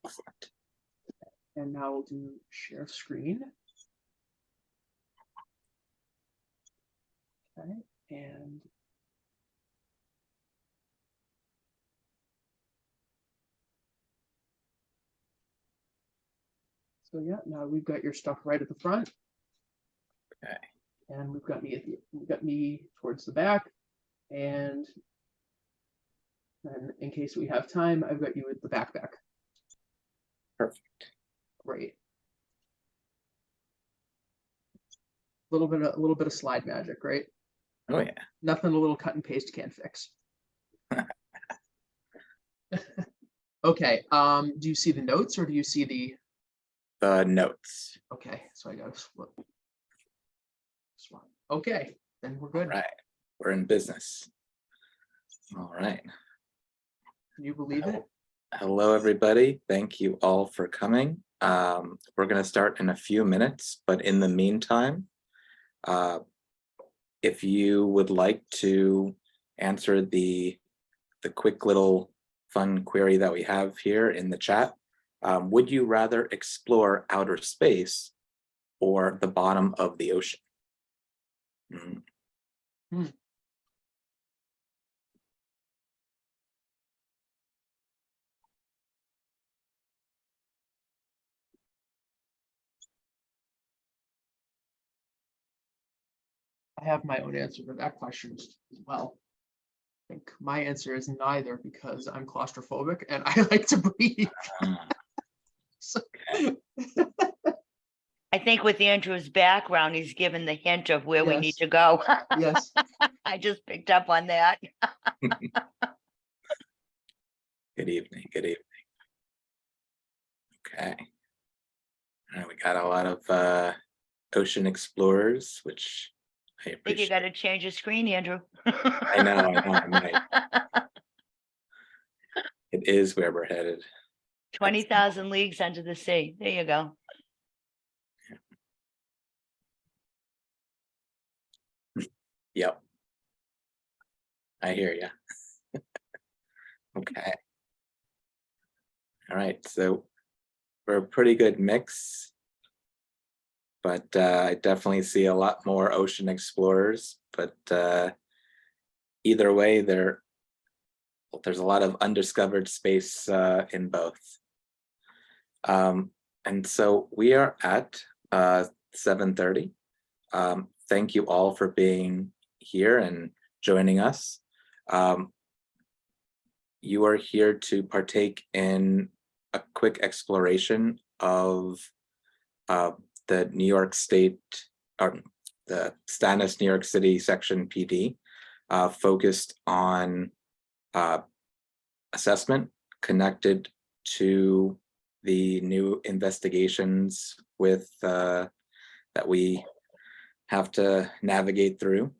Excellent. And now we'll do share screen. Okay, and so yeah, now we've got your stuff right at the front. Okay. And we've got me towards the back, and then in case we have time, I've got you at the back. Perfect. Great. A little bit of slide magic, right? Oh yeah. Nothing a little cut and paste can't fix. Okay. Do you see the notes or do you see the notes? Okay, so I gotta flip. Swap. Okay, then we're good. All right. We're in business. All right. Can you believe it? Hello, everybody. Thank you all for coming. We're going to start in a few minutes, but in the meantime, if you would like to answer the quick little fun query that we have here in the chat, would you rather explore outer space or the bottom of the ocean? I have my own answer to that question as well. I think my answer is neither because I'm claustrophobic and I like to breathe. So, I think with Andrew's background, he's given the hint of where we need Yes. to go. yes. I just picked up on that. Good evening. Good evening. Okay. We got a lot of ocean explorers, which I I think you appreciate. got to change your screen, Andrew. I know, I might. It is where we're headed. 20,000 leagues under the sea. There you go. Yep. I hear you. Okay. All right, so we're a pretty good mix, but I definitely see a lot more ocean explorers, but either way, there's a lot of undiscovered space in both. And so we are at 7:30. Thank you all for being here and joining us. You are here to partake in a quick exploration of the New York State, or the STANYS New York City Section PD, focused on assessment connected to the new investigations with that we have to navigate through,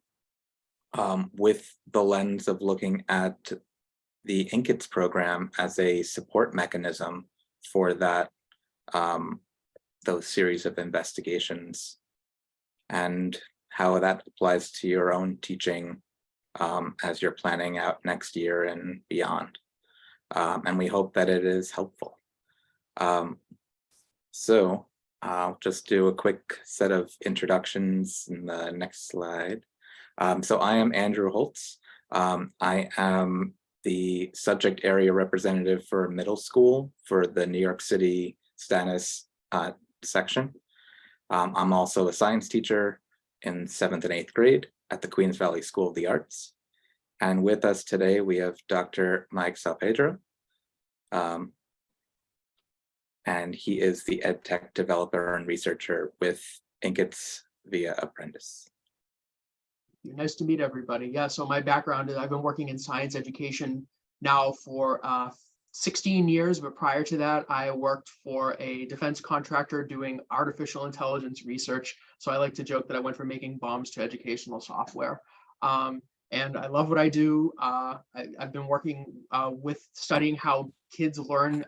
with the lens of looking at the Inq-ITS program as a support mechanism for that, those series of investigations, and how that applies to your own teaching as you're planning out next year and beyond. And we hope that it is helpful. So I'll just do a quick set of introductions in the next slide. So I am Andrew Holtz. I am the subject area representative for middle school for the New York City STANYS section. I'm also a science teacher in 7th and 8th grade at the Queens Valley School of the Arts. And with us today, we have Dr. Mike Salpedro. And he is the EdTech developer and researcher with Inq-ITS via Apprentice. Nice to meet everybody. Yeah, so my background is I've been working in science education now for 16 years, but prior to that, I worked for a defense contractor doing artificial intelligence research. So I like to joke that I went from making bombs to educational software. And I love what I do. I've been working with studying how kids learn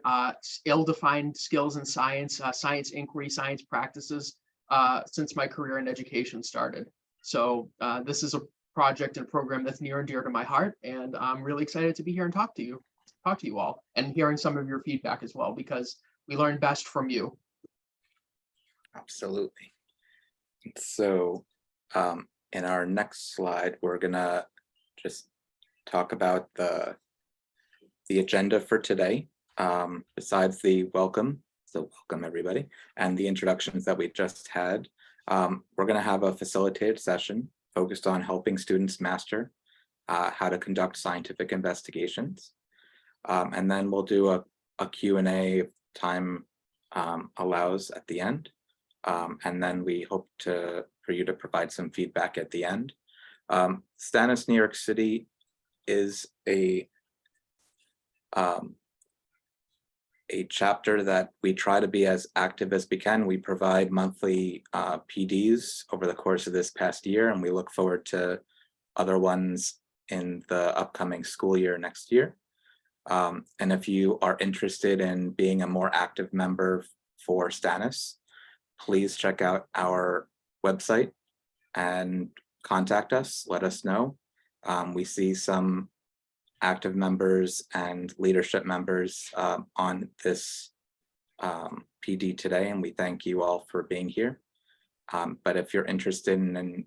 ill-defined skills in science, science inquiry, science practices since my career in education started. So this is a project and program that's near and dear to my heart, and I'm really excited to be here and talk to you all, and hearing some of your feedback as well, because We learn best from you. Absolutely. So in our next slide, we're gonna just talk about the agenda for today. Besides the welcome, so welcome everybody, and the introductions that we just had, we're gonna have a facilitated session focused on helping students master how to conduct scientific investigations. And then we'll do a Q&A if time allows at the end. And then we hope for you to provide some feedback at the end. STANYS New York City is a chapter that we try to be as active as we can. We provide monthly PDs over the course of this past year, and we look forward to other ones in the upcoming school year next year. And if you are interested in being a more active member for STANYS, please check out our website and contact us, let us know. We see some active members and leadership members on this PD today, and we thank you all for being here. But if you're interested in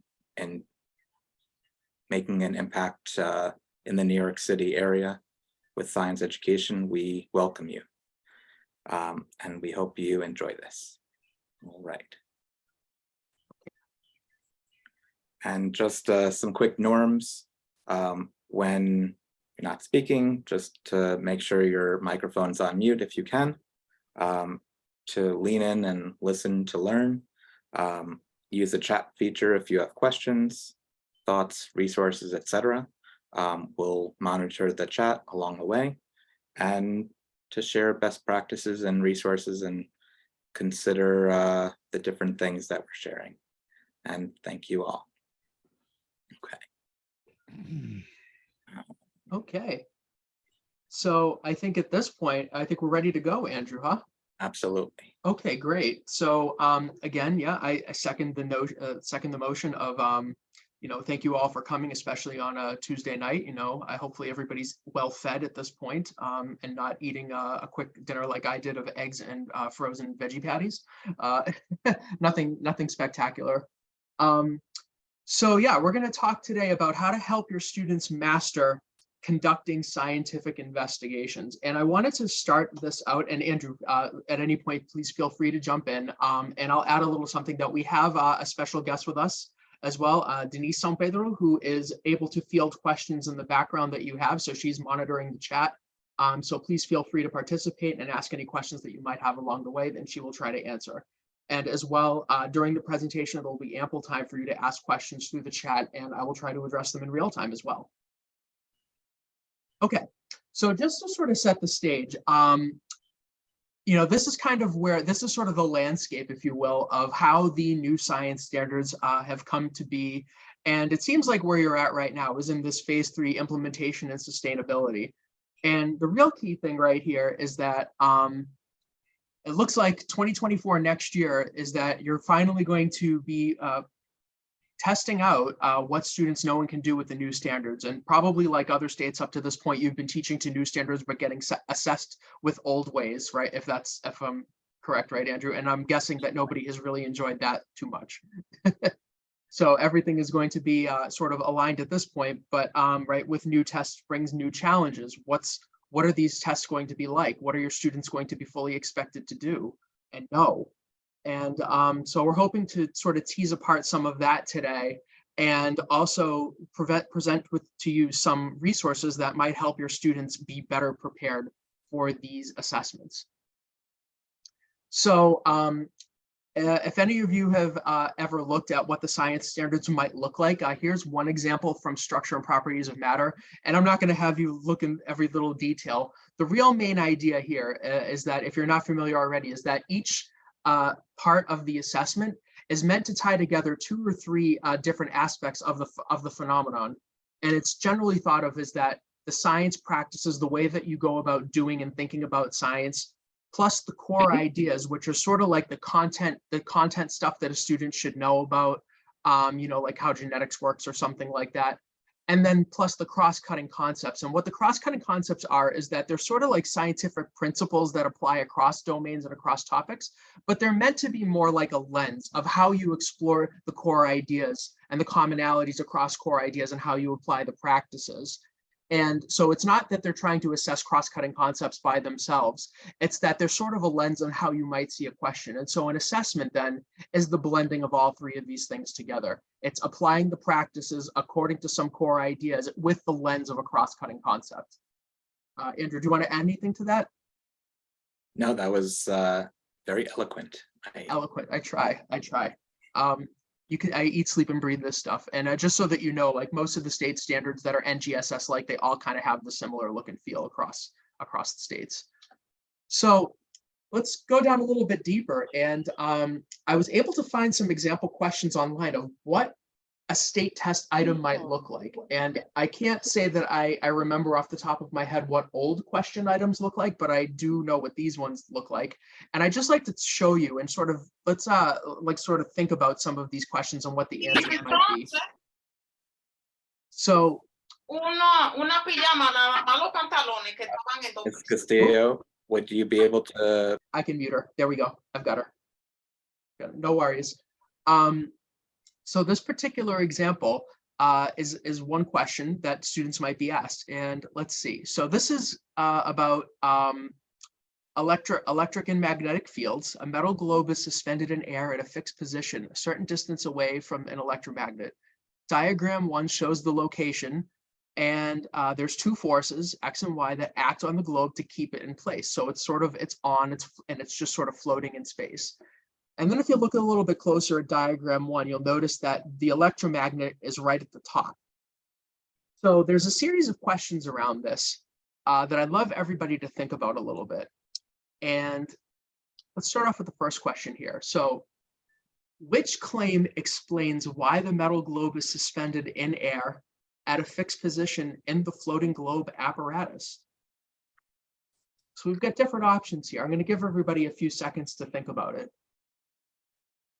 making an impact in the New York City area with science education, we welcome you. And we hope you enjoy this. All right. And just some quick norms. When you're not speaking, just to make sure your microphone's on mute if you can, to lean in and listen to learn. Use the chat feature if you have questions, thoughts, resources, etc. We'll monitor the chat along the way, and to share best practices and resources and consider the different things that we're sharing. And thank you all. Okay. Okay. So I think at this point, I think we're ready to go, Andrew, huh? Absolutely. Okay, great. So again, yeah, I second the motion of thank you all for coming, especially on a Tuesday night. I hopefully everybody's well fed at this point, and not eating a quick dinner like I did of eggs and frozen veggie patties. Nothing spectacular. So yeah, we're going to talk today about how to help your students master conducting scientific investigations. And I wanted to start this out, and Andrew, at any point, please feel free to jump in. And I'll add a little something that we have a special guest with us as well, Denise San Pedro, who is able to field questions in the background that you have. So she's monitoring the chat. So please feel free to participate and ask any questions that you might have along the way, then she will try to answer. And as well, during the presentation, there will be ample time for you to ask questions through the chat, and I will try to address them in real time as well. Okay, so just to sort of set the stage, this is kind of where, this is sort of the landscape, if you will, of how the new science standards have come to be. And it seems like where you're at right now is in this phase 3 implementation and sustainability. And the real key thing right here is that it looks like 2024 next year is that you're finally going to be testing out what students know and can do with the new standards. And probably like other states up to this point, you've been teaching to new standards, but getting assessed with old ways, right? If I'm correct, right, Andrew? And I'm guessing that nobody has really enjoyed that too much. So everything is going to be sort of aligned at this point, but right, with new tests brings new challenges. What are these tests going to be like? What are your students going to be fully expected to do and know? And so we're hoping to sort of tease apart some of that today, and also present to you some resources that might help your students be better prepared for these assessments. So if any of you have ever looked at what the science standards might look like, here's one example from Structure and Properties of Matter. And I'm not going to have you look in every little detail. The real main idea here is that, if you're not familiar already, is that each part of the assessment is meant to tie together 2 or 3 different aspects of the phenomenon. And it's generally thought of as that the science practices, the way that you go about doing and thinking about science, plus the core ideas, which are sort of like the content stuff that a student should know about, like how genetics works or something like that. and then plus the cross-cutting concepts. And what the cross-cutting concepts are is that they're sort of like scientific principles that apply across domains and across topics, but they're meant to be more like a lens of how you explore the core ideas and the commonalities across core ideas and how you apply the practices. And so it's not that they're trying to assess cross-cutting concepts by themselves. It's that they're sort of a lens on how you might see a question. And so an assessment then is the blending of all three of these things together. It's applying the practices according to some core ideas with the lens of a cross-cutting concept. Andrew, do you want to add anything to that? No, that was very eloquent. Eloquent. I try. I eat, sleep, and breathe this stuff. And just so that you know, like most of the state standards that are NGSS, like they all kind of have the similar look and feel across the states. So let's go down a little bit deeper. And I was able to find some example questions online of what a state test item might look like. And I can't say that I remember off the top of my head what old question items look like, but I do know what these ones look like. And I just like to show you and sort of, let's sort of think about some of these questions and what the answers might be. So. Una pijama, nada más los pantalones que estaban en Ms. Castillo, would you be able to? I can mute her. There we go. I've got her. No worries. So this particular example is one question that students might be asked. And let's see. So this is about electric and magnetic fields. A metal globe is suspended in air at a fixed position, a certain distance away from an electromagnet. Diagram 1 shows the location, and there's two forces, X and Y, that act on the globe to keep it in place. So it's just sort of floating in space. And then if you look a little bit closer at diagram 1, you'll notice that the electromagnet is right at the top. So there's a series of questions around this that I'd love everybody to think about a little bit. And let's start off with the first question here. So which claim explains why the metal globe is suspended in air at a fixed position in the floating globe apparatus? So we've got different options here. I'm going to give everybody a few seconds to think about it.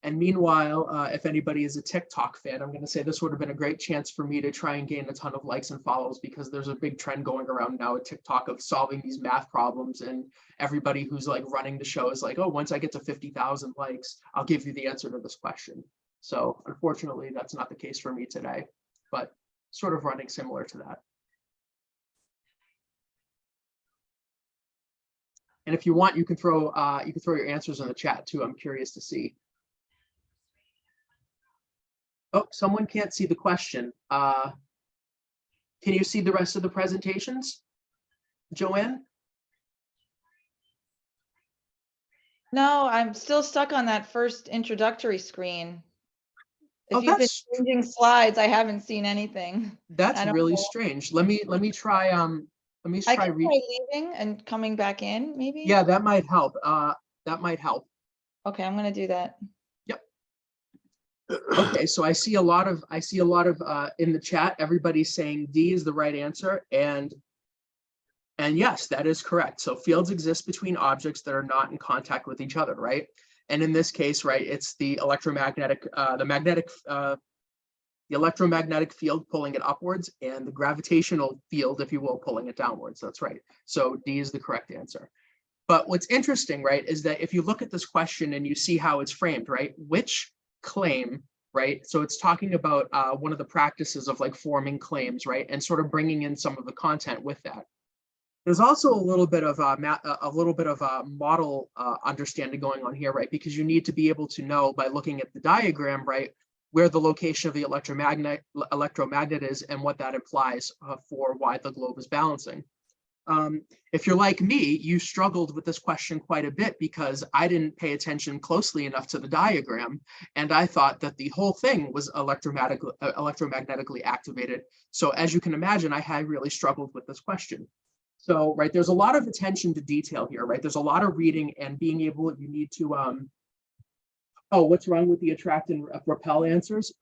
And meanwhile, if anybody is a TikTok fan, I'm going to say this would have been a great chance for me to try and gain a ton of likes and follows, because there's a big trend going around now at TikTok of solving these math problems. And everybody who's like running the show is like, oh, once I get to 50,000 likes, I'll give you the answer to this question. So unfortunately, that's not the case for me today, but sort of running similar to that. And if you want, you can throw your answers in the chat too. I'm curious to see. Oh, someone can't see the question. Can you see the rest of the presentations, Joanne? No, I'm still stuck on that first introductory screen. If Oh, you've been changing slides, I haven't seen anything. That's really strange. Let me try. I can try leaving and coming back in, maybe. Yeah, that might help. That might help. Okay, I'm going to do that. Okay, so I see a lot of in the chat, everybody's saying D is the right answer, and yes, that is correct. So fields exist between objects that are not in contact with each other, right? And in this case, right, it's the electromagnetic field pulling it upwards, and the gravitational field, if you will, pulling it downwards. That's right. So D is the correct answer. But what's interesting, right, is that if you look at this question and you see how it's framed, right, which claim, right? So it's talking about one of the practices of like forming claims, right? And sort of bringing in some of the content with that. There's also a little bit of a model understanding going on here, right? Because you need to be able to know by looking at the diagram, right, where the location of the electromagnet is and what that implies for why the globe is balancing. If you're like me, you struggled with this question quite a bit because I didn't pay attention closely enough to the diagram, and I thought that the whole thing was electromagnetically activated. So as you can imagine, I had really struggled with this question. So, right, there's a lot of attention to detail here, right? There's a lot of reading and being able, you need to, oh, what's wrong with the attract and repel answers?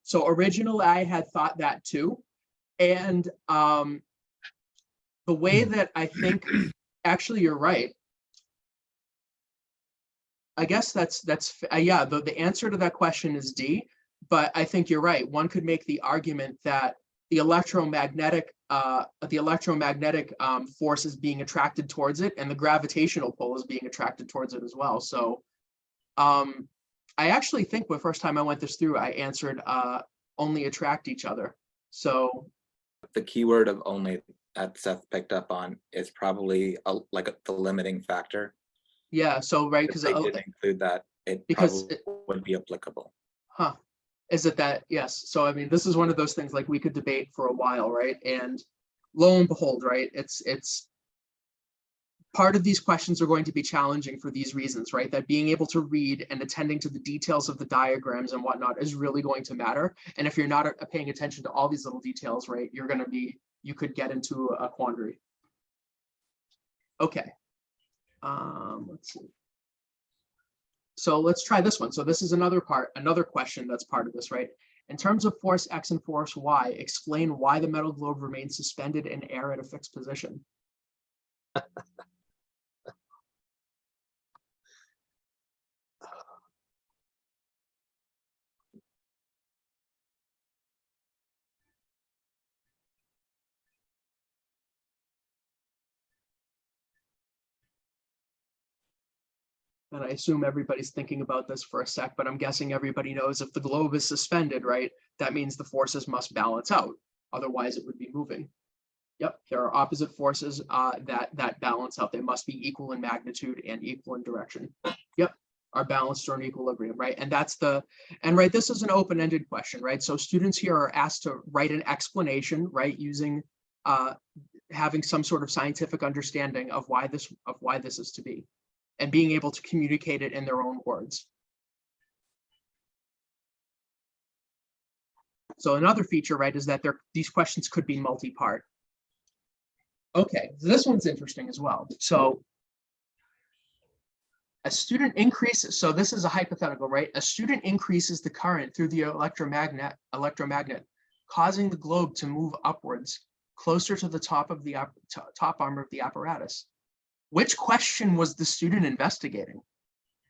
So originally I had thought that too. And the way that I think, actually, you're right. I guess yeah, the answer to that question is D, but I think you're right. One could make the argument that the electromagnetic force is being attracted towards it, and the gravitational pull is being attracted towards it as well. So I actually think the first time I went this through, I answered only attract each other. So The keyword of only that Seth picked up on is probably the limiting factor. yeah, so right, If because they did include that, it because probably would be applicable. huh, is it that? Yes. So I mean, this is one of those things like we could debate for a while, right? And lo and behold, right, it's part of these questions are going to be challenging for these reasons, right? That being able to read and attending to the details of the diagrams and whatnot is really going to matter. And if you're not paying attention to all these little details, right, you could get into a quandary. Okay. Let's see. So let's try this one. So this is another question that's part of this, right? In terms of force X and force Y, explain why the metal globe remains suspended in air at a fixed position. And I assume everybody's thinking about this for a sec, but I'm guessing everybody knows if the globe is suspended, right, that means the forces must balance out. Otherwise, it would be moving. Yep, there are opposite forces that balance out. They must be equal in magnitude and equal in direction. Yep, are balanced or in equilibrium, right? And right, this is an open-ended question, right? So students here are asked to write an explanation, right, using having some sort of scientific understanding of why this is to be, and being able to communicate it in their own words. So another feature, right, is that these questions could be multi-part. Okay, so this one's interesting as well. So a student increases, so this is a hypothetical, right? A student increases the current through the electromagnet, causing the globe to move upwards closer to the top arm of the apparatus. Which question was the student investigating?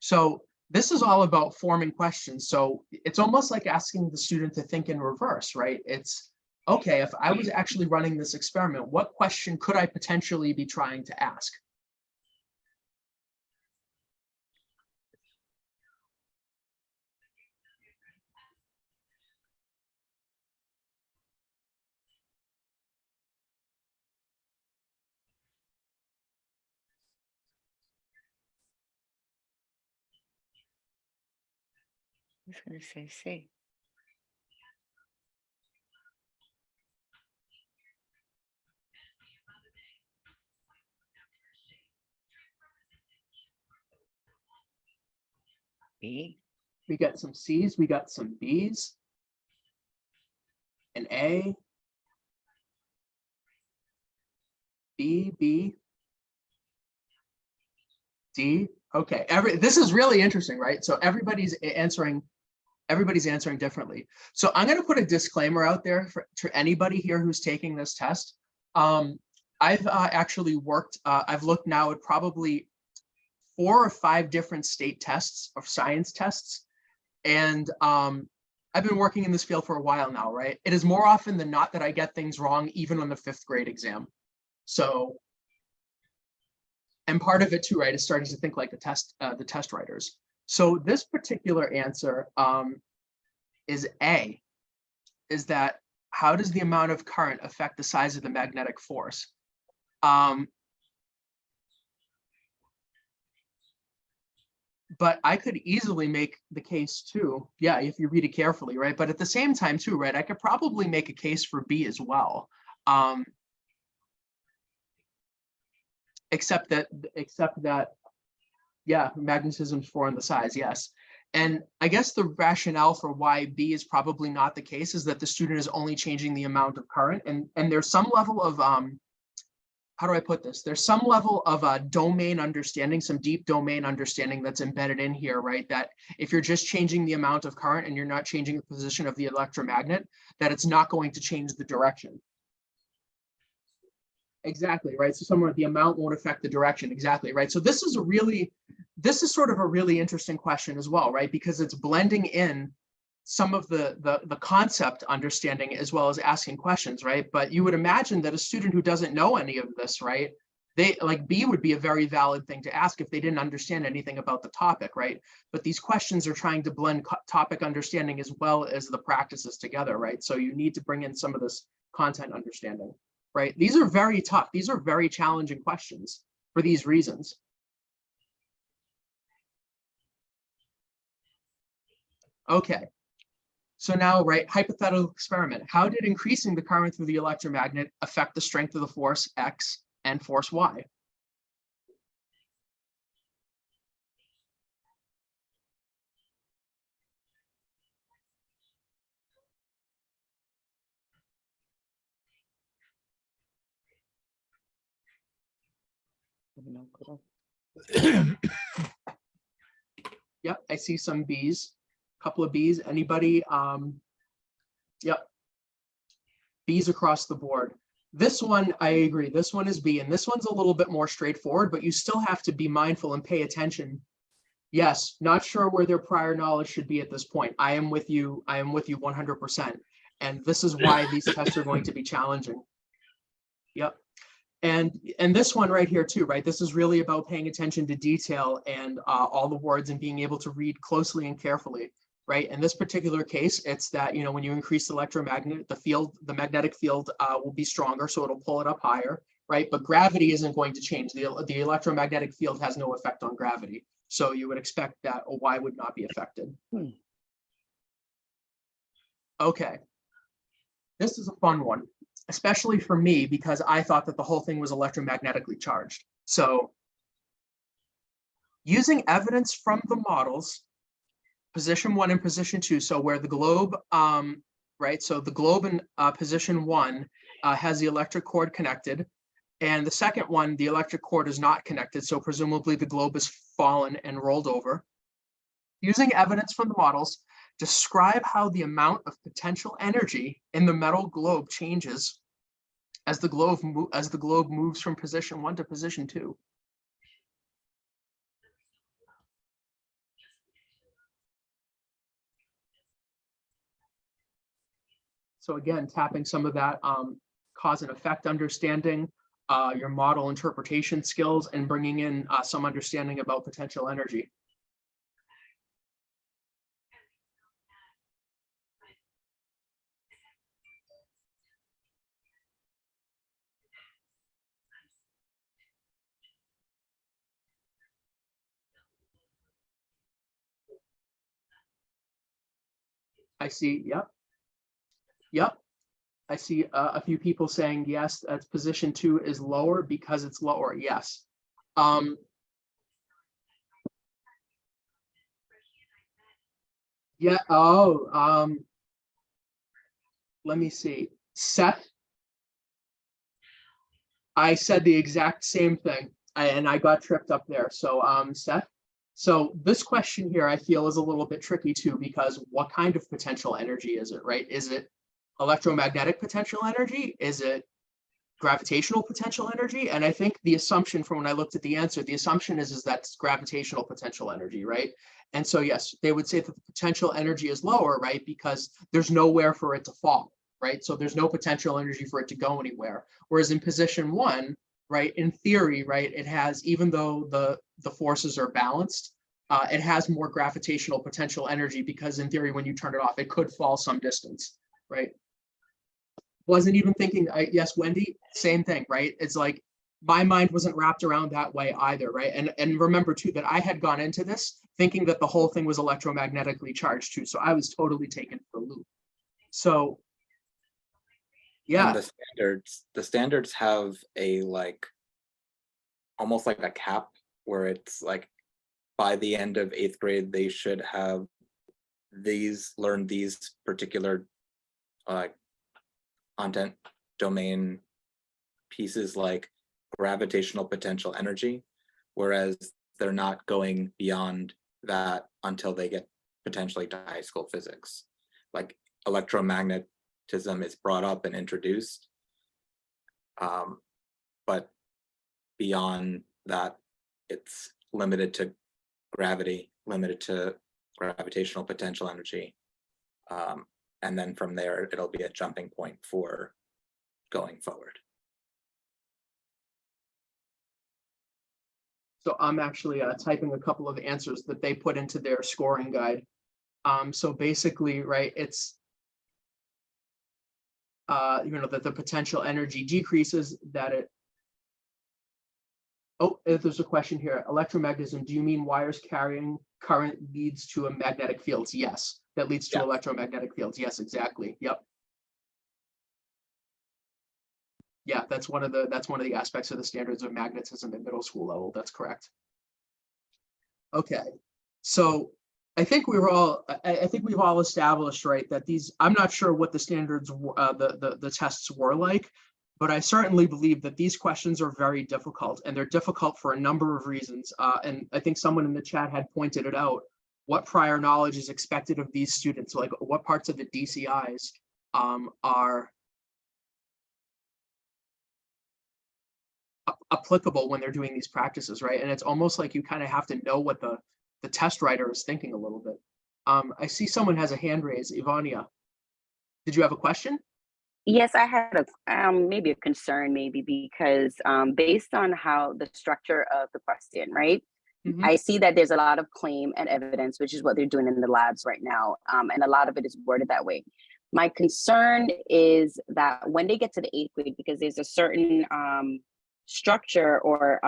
So this is all about forming questions. So it's almost like asking the student to think in reverse, right? It's, okay, if I was actually running this experiment, what question could I potentially be trying to ask? I was gonna say C. B. We got some C's, we got some B's, an A, B, B, D. Okay, this is really interesting, right? So everybody's answering differently. So I'm going to put a disclaimer out there to anybody here who's taking this test. I've actually worked, I've looked now at probably 4 or 5 different state tests of science tests. And I've been working in this field for a while now, right? It is more often than not that I get things wrong, even on the 5th grade exam. So, and part of it too, right, is starting to think like the test writers. So this particular answer is A, is that how does the amount of current affect the size of the magnetic force? But I could easily make the case too, yeah, if you read it carefully, right? But at the same time too, right, I could probably make a case for B as well. Except that, yeah, magnetism's 4 in the size, yes. And I guess the rationale for why B is probably not the case is that the student is only changing the amount of current, and there's some level of, how do I put this? There's some level of domain understanding, some deep domain understanding that's embedded in here, right? That if you're just changing the amount of current and you're not changing the position of the electromagnet, that it's not going to change the direction. Exactly, right? So somewhere the amount won't affect the direction, exactly, right? So this is sort of a really interesting question as well, right? Because it's blending in some of the concept understanding as well as asking questions, right? But you would imagine that a student who doesn't know any of this, right? They like B would be a very valid thing to ask if they didn't understand anything about the topic, right? But these questions are trying to blend topic understanding as well as the practices together, right? So you need to bring in some of this content understanding, right? These are very tough. These are very challenging questions for these reasons. Okay. So now, right, hypothetical experiment. How did increasing the current through the electromagnet affect the strength of the force X and force Y? Yep, I see some Bs, couple of Bs. Anybody? Yep. Bs across the board. This one, I agree. This one is B, and this one's a little bit more straightforward, but you still have to be mindful and pay attention. Yes, not sure where their prior knowledge should be at this point. I am with you. I am with you 100%. And this is why these tests are going to be challenging. Yep. And this one right here too, right? This is really about paying attention to detail and all the words and being able to read closely and carefully, right? In this particular case, it's that, you know, when you increase the electromagnet, the magnetic field will be stronger, so it'll pull it up higher, right? But gravity isn't going to change. The electromagnetic field has no effect on gravity. So you would expect that a Y would not be affected. Okay. This is a fun one, especially for me, because I thought that the whole thing was electromagnetically charged. So using evidence from the models, position 1 and position 2, so where the globe, right, so the globe in position 1 has the electric cord connected, and the second one, the electric cord is not connected, so presumably the globe is fallen and rolled over. Using evidence from the models, describe how the amount of potential energy in the metal globe changes as the globe moves from position 1 to position 2. So again, tapping some of that cause and effect understanding, your model interpretation skills, and bringing in some understanding about potential energy. I see, yep. Yep. I see a few people saying, yes, that's position 2 is lower because it's lower. Yes. Yeah. Oh, let me see. Seth. I said the exact same thing and I got tripped up there. So, Seth. So this question here, I feel, is a little bit tricky too, because what kind of potential energy is it, right? Is it electromagnetic potential energy? Is it gravitational potential energy? And I think the assumption from when I looked at the answer, the assumption is that it's gravitational potential energy, right? And so, yes, they would say that the potential energy is lower, right? Because there's nowhere for it to fall, right? So there's no potential energy for it to go anywhere. Whereas in position 1, right, in theory, right, it has, even though the forces are balanced, it has more gravitational potential energy because in theory, when you turn it off, it could fall some distance, right? Wasn't even thinking, yes, Wendy, same thing, right? It's like my mind wasn't wrapped around that way either, right? And remember too that I had gone into this thinking that the whole thing was electromagnetically charged too, so I was totally taken for a loop. So yeah, And the standards have a almost like a cap where it's like by the end of 8th grade they should have learned these particular content domain pieces like gravitational potential energy, whereas they're not going beyond that until they get potentially to high school physics. Like electromagnetism is brought up and introduced, but beyond that, it's limited to gravity, limited to gravitational potential energy. And then from there, it'll be a jumping point for going forward. So I'm actually typing a couple of answers that they put into their scoring guide. So basically, right, it's that the potential energy decreases, that it. Oh, if there's a question here, electromagnetism, do you mean wires carrying current leads to a magnetic fields? Yes, that leads to Yeah. electromagnetic fields. Yes, exactly. Yep. Yeah, that's one of the aspects of the standards of magnetism at middle school level. That's correct. Okay, so I think we were all, I think we've all established, right, that these, I'm not sure what the standards, the tests were like, but I certainly believe that these questions are very difficult, and they're difficult for a number of reasons. And I think someone in the chat had pointed it out. What prior knowledge is expected of these students? Like, what parts of the DCIs are applicable when they're doing these practices, right? And it's almost like you kind of have to know what the test writer is thinking a little bit. I see someone has a hand raised. Ivania, did you have a question? Yes, I had a maybe a concern, maybe because based on how the structure of the question, right? Mhm. I see that there's a lot of claim and evidence, which is what they're doing in the labs right now, and a lot of it is worded that way. My concern is that when they get to the 8th grade, because there's a certain structure or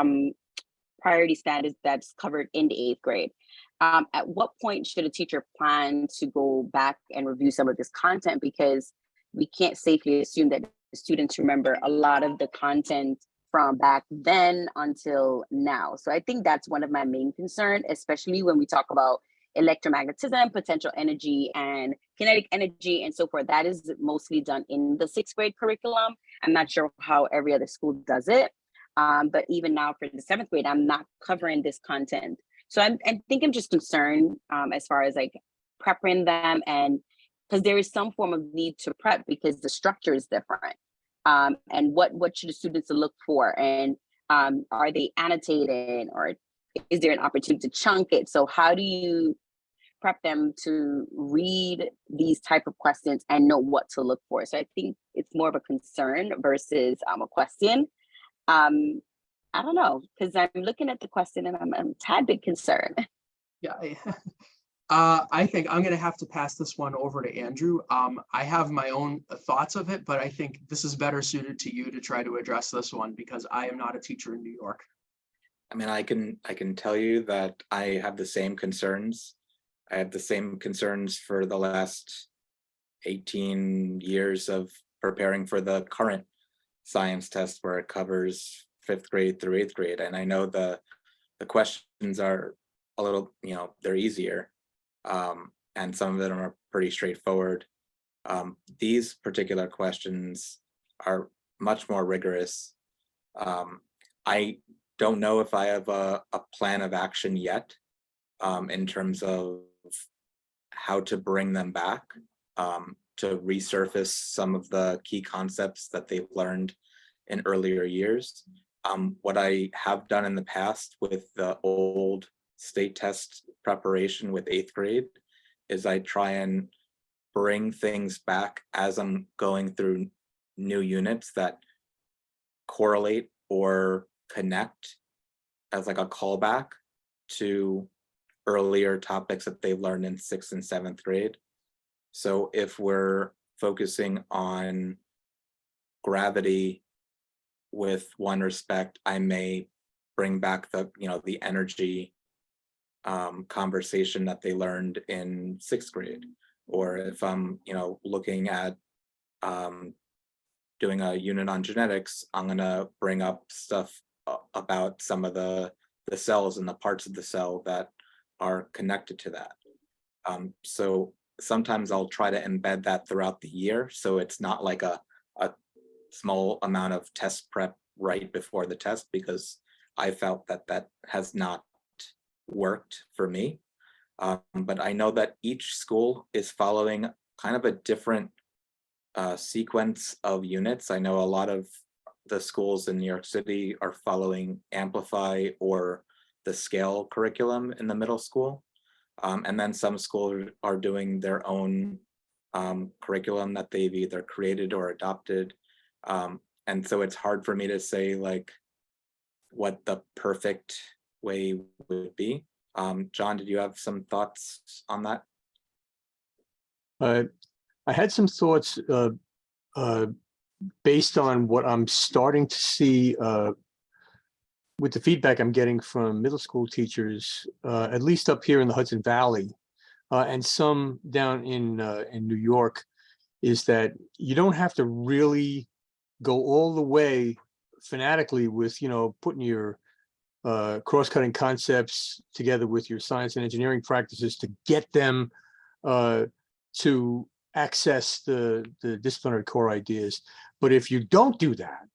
priority status that's covered in the 8th grade. At what point should a teacher plan to go back and review some of this content? Because we can't safely assume that the students remember a lot of the content from back then until now. So I think that's one of my main concerns, especially when we talk about electromagnetism, potential energy, and kinetic energy, and so forth. That is mostly done in the 6th grade curriculum. I'm not sure how every other school does it. But even now for the 7th grade, I'm not covering this content. So I think I'm just concerned as far as like prepping them, and because there is some form of need to prep because the structure is different. And what should the students look for? And are they annotated, or is there an opportunity to chunk it? So how do you prep them to read these type of questions and know what to look for? So I think it's more of a concern versus a question. I don't know, because I'm looking at the question and I'm a tad bit concerned. Yeah, I think I'm going to have to pass this one over to Andrew. I have my own thoughts of it, but I think this is better suited to you to try to address this one because I am not a teacher in New York. I mean, I can tell you that I have the same concerns. I have the same concerns for the last 18 years of preparing for the current science test where it covers 5th grade through 8th grade. And I know the questions are a little, they're easier. And some of them are pretty straightforward. These particular questions are much more rigorous. I don't know if I have a plan of action yet in terms of how to bring them back, to resurface some of the key concepts that they've learned in earlier years. What I have done in the past with the old state test preparation with 8th grade is I try and bring things back as I'm going through new units that correlate or connect as like a callback to earlier topics that they've learned in 6th and 7th grade. So if we're focusing on gravity with one respect, I may bring back the the energy conversation that they learned in 6th grade. Or if I'm looking at doing a unit on genetics, I'm gonna bring up stuff about some of the cells and the parts of the cell that are connected to that. So sometimes I'll try to embed that throughout the year, so it's not like a small amount of test prep right before the test, because I felt that has not worked for me. But I know that each school is following kind of a different sequence of units. I know a lot of the schools in New York City are following Amplify or the Scale curriculum in the middle school. And then some schools are doing their own curriculum that they've either created or adopted. And so it's hard for me to say like what the perfect way would be. John, did you have some thoughts on that? I had some thoughts based on what I'm starting to see with the feedback I'm getting from middle school teachers, at least up here in the Hudson Valley, and some down in New York, is that you don't have to really go all the way fanatically with, you know, putting your cross-cutting concepts together with your science and engineering practices to get them to access the disciplinary core ideas. But if you don't do that,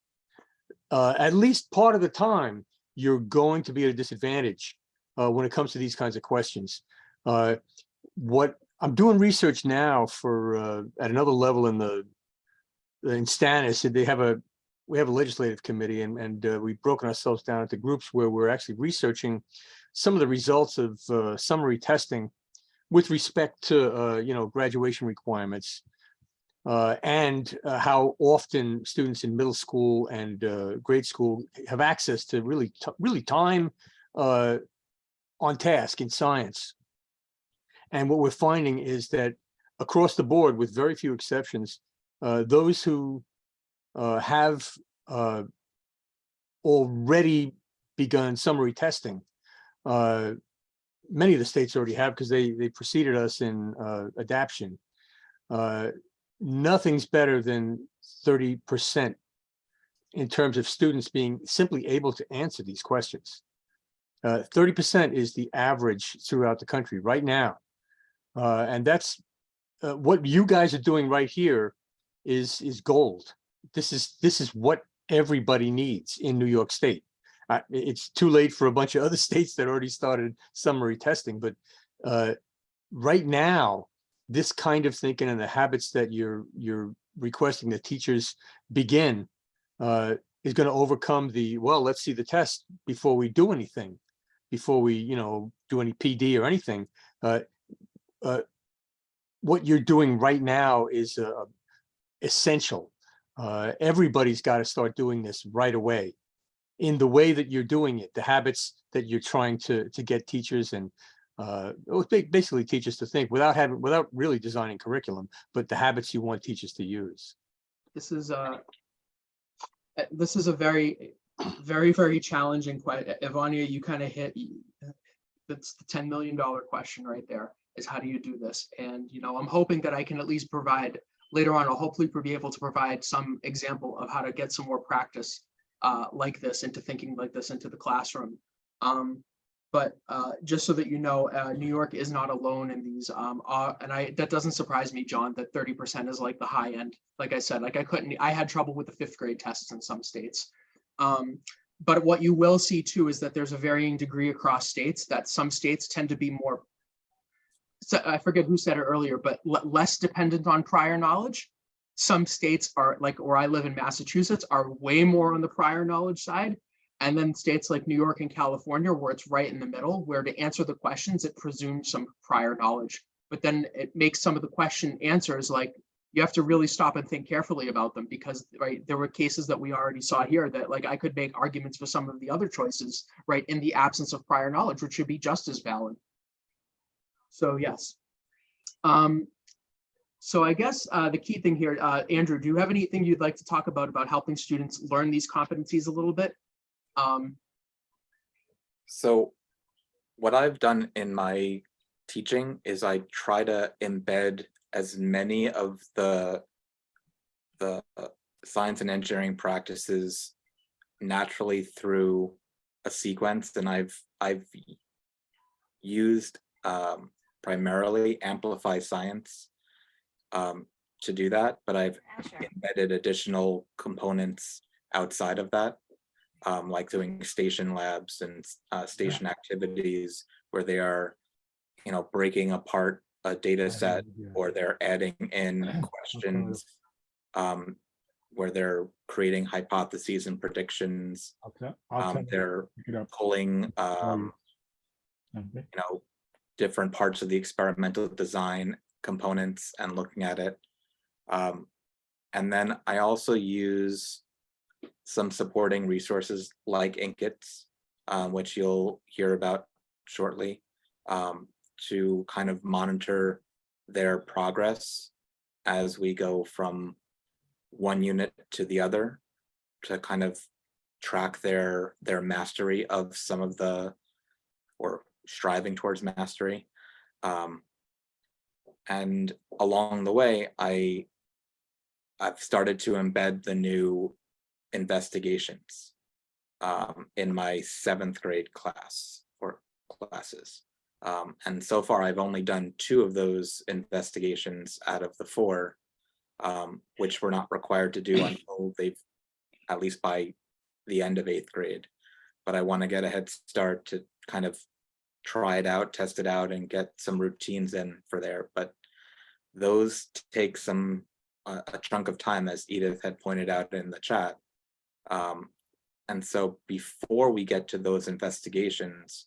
at least part of the time, you're going to be at a disadvantage when it comes to these kinds of questions. What I'm doing research now for at another level in STANYS, we have a legislative committee, and we've broken ourselves down into groups where we're actually researching some of the results of summary testing with respect to you know, graduation requirements, and how often students in middle school and grade school have access to really time on task in science. And what we're finding is that across the board, with very few exceptions, those who have already begun summary testing, many of the states already have, because they preceded us in adaption. Nothing's better than 30% in terms of students being simply able to answer these questions. 30% is the average throughout the country right now. And that's what you guys are doing right here is gold. This is what everybody needs in New York State. It's too late for a bunch of other states that already started summary testing, but right now, this kind of thinking and the habits that you're requesting that teachers begin is going to overcome the, well, let's see the test before we do anything, before we, you know, do any PD or anything. What you're doing right now is essential. Everybody's got to start doing this right away in the way that you're doing it, the habits that you're trying to get teachers and basically teachers to think without really designing curriculum, but the habits you want teachers to use. This is a very, very challenging question. Ivania, you kind of hit, that's the $10 million question right there, is how do you do this? And, you know, I'm hoping that I can at least provide, later on, I'll hopefully be able to provide some example of how to get some more practice like this into thinking like this into the classroom. But just so that you know, New York is not alone in these, and that doesn't surprise me, John, that 30% is like the high end. Like I said, like I had trouble with the 5th grade tests in some states. But what you will see too is that there's a varying degree across states, that some states tend to be more, so I forget who said it earlier, but less dependent on prior knowledge. Some states are, like where I live in Massachusetts, are way more on the prior knowledge side. And then states like New York and California, where it's right in the middle, where to answer the questions, it presumes some prior knowledge, but then it makes some of the question answers like you have to really stop and think carefully about them, because right, there were cases that we already saw here that like I could make arguments for some of the other choices, right, in the absence of prior knowledge, which should be just as valid. So yes. So I guess the key thing here, Andrew, do you have anything you'd like to talk about helping students learn these competencies a little bit? So what I've done in my teaching is I try to embed as many of the science and engineering practices naturally through a sequence, and I've used primarily Amplify Science to do that, but I've embedded additional components outside of that, like doing station labs and station activities where they are, you know, breaking apart a data set, or they're adding in questions, where they're creating hypotheses and predictions. They're pulling, you know, different parts of the experimental design components and looking at it. And then I also use some supporting resources like Inq-ITS, which you'll hear about shortly, to kind of monitor their progress as we go from one unit to the other, to kind of track their mastery of some of the, or striving towards mastery. And along the way, I've started to embed the new investigations in my 7th grade class or classes. And so far, I've only done 2 of those investigations out of the 4, which we're not required to do until they've, at least by the end of 8th grade. But I want to get a head start to kind of try it out, test it out, and get some routines in for there. But those take a chunk of time, as Edith had pointed out in the chat. And so before we get to those investigations,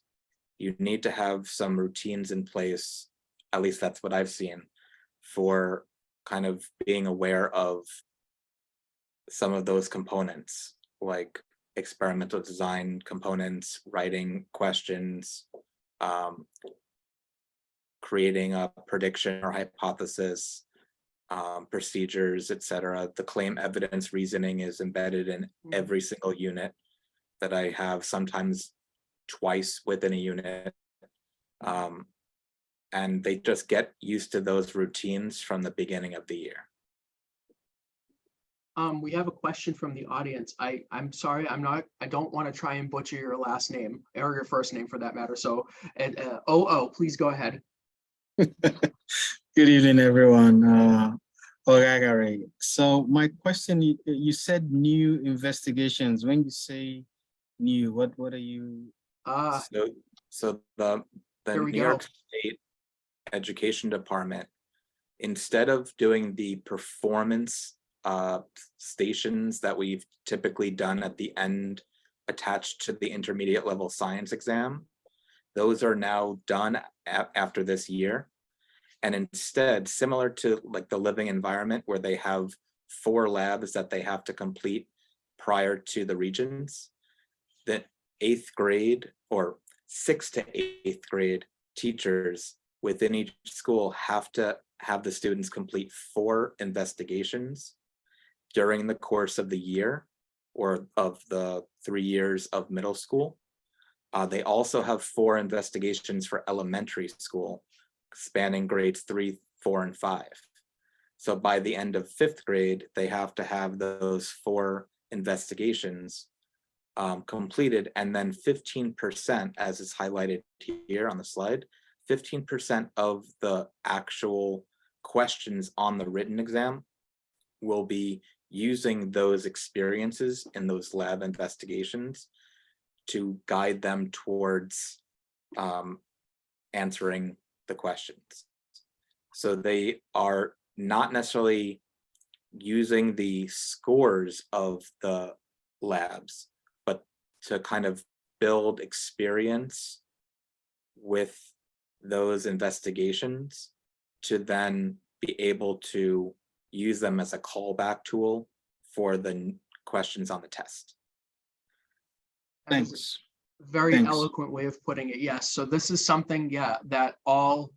you need to have some routines in place, at least that's what I've seen, for kind of being aware of some of those components, like experimental design components, writing questions, creating a prediction or hypothesis, procedures, etc. The claim evidence reasoning is embedded in every single unit that I have, sometimes twice within a unit. And they just get used to those routines from the beginning of the year. We have a question from the audience. I'm sorry, I don't want to try and butcher your last name or your first name for that matter. So, please go ahead. Good evening, everyone. Ogagare. So my question, you said new investigations. When you say new, what are you? So the New York State Education Department, instead of doing the performance stations that we've typically done at the end attached to the intermediate level science exam, those are now done after this year. And instead, similar to like the living environment where they have 4 labs that they have to complete prior to the regions, that 8th grade or 6th to 8th grade teachers within each school have to have the students complete 4 investigations during the course of the year or of the 3 years of middle school. They also have 4 investigations for elementary school, spanning grades 3, 4, and 5. So by the end of 5th grade, they have to have those 4 investigations completed, and then 15%, as is highlighted here on the slide, 15% of the actual questions on the written exam will be using those experiences in those lab investigations to guide them towards answering the questions. So they are not necessarily using the scores of the labs, but to kind of build experience with those investigations to then be able to use them as a callback tool for the questions on the test. Thanks. Very Thanks. eloquent way of putting it. Yes. So this is something, that all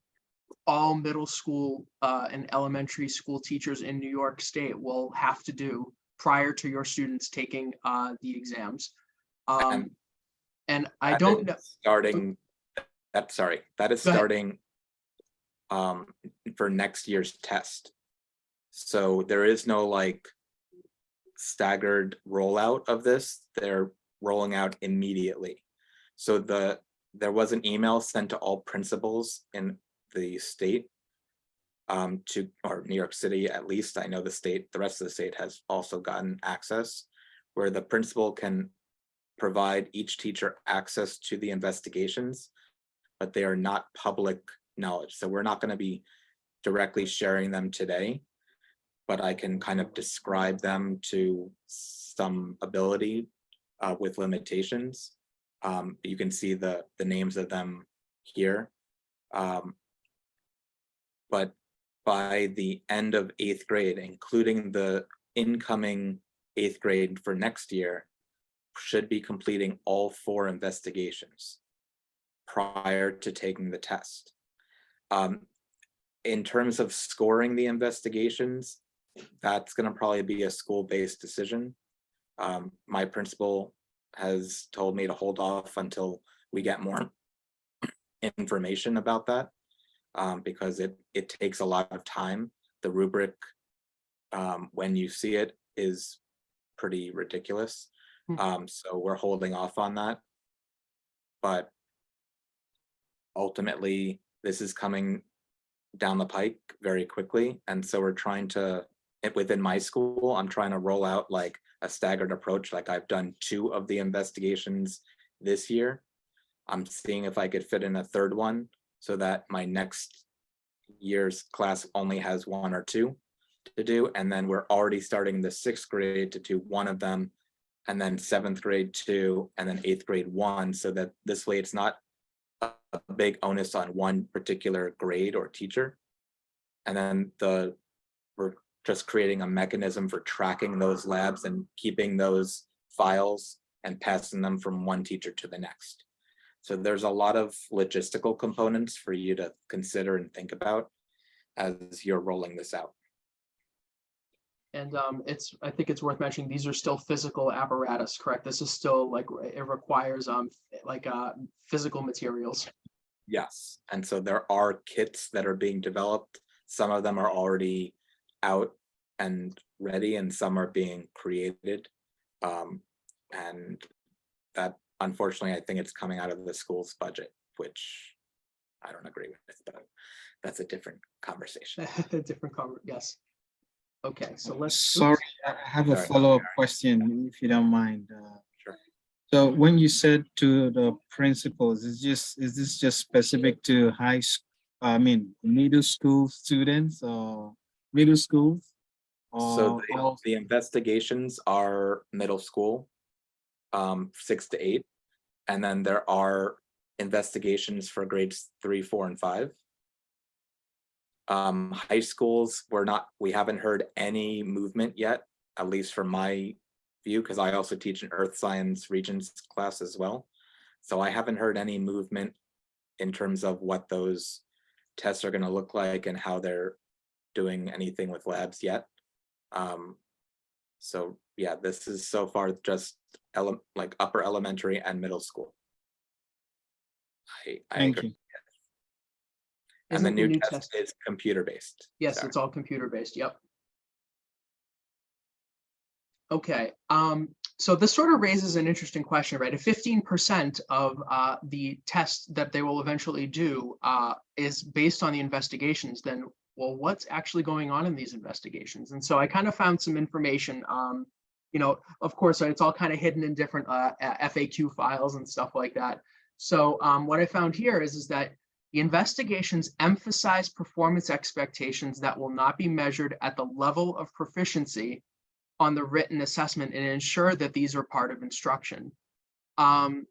middle school and elementary school teachers in New York State will have to do prior to your students taking the exams. And I don't know. That is starting for next year's test. So there is no like staggered rollout of this. They're rolling out immediately. So there was an email sent to all principals in the state or New York City, at least. I know the rest of the state has also gotten access, where the principal can provide each teacher access to the investigations, but they are not public knowledge. So we're not going to be directly sharing them today, but I can kind of describe them to some ability with limitations. You can see the names of them here. But by the end of 8th grade, including the incoming 8th grade for next year, should be completing all 4 investigations prior to taking the test. In terms of scoring the investigations, that's going to probably be a school-based decision. My principal has told me to hold off until we get more information about that, because it takes a lot of time. The rubric, when you see it, is pretty ridiculous. So we're holding off on that. But ultimately, this is coming down the pike very quickly. And so we're trying to, within my school, I'm trying to roll out like a staggered approach. Like I've done 2 of the investigations this year. I'm seeing if I could fit in a 3rd one so that my next year's class only has 1 or 2 to do. And then we're already starting the 6th grade to do 1 of them, and then 7th grade 2, and then 8th grade 1, so that this way it's not a big onus on one particular grade or teacher. And then we're just creating a mechanism for tracking those labs and keeping those files and passing them from one teacher to the next. So there's a lot of logistical components for you to consider and think about as you're rolling this out. And I think it's worth mentioning, these are still physical apparatus, correct? This is still like, it requires physical materials. Yes, and so there are kits that are being developed. Some of them are already out and ready, and some are being created. And that, unfortunately, I think it's coming out of the school's budget, which I don't agree with, but that's a different conversation. Yes. Okay, so let's. Sorry, I have a Sorry. follow-up question, if you don't mind. Sure. So when you said to the principals, is this just specific to middle school students or middle schools? So Or the investigations are middle school, 6 to 8, and then there are investigations for grades 3, 4, and 5. High schools, we haven't heard any movement yet, at least from my view, because I also teach an earth science regents class as well. So I haven't heard any movement in terms of what those tests are going to look like and how they're doing anything with labs yet. So yeah, this is so far just like upper elementary and middle school. I thank agree. you. And the Isn't the new new test test- is computer-based. Yes, Sorry. it's all computer-based, yep. Okay, so this sort of raises an interesting question, right? If 15% of the tests that they will eventually do is based on the investigations, then, well, what's actually going on in these investigations? And so I kind of found some information, of course, it's all kind of hidden in different FAQ files and stuff like that. So what I found here is that the investigations emphasize performance expectations that will not be measured at the level of proficiency on the written assessment, and ensure that these are part of instruction. And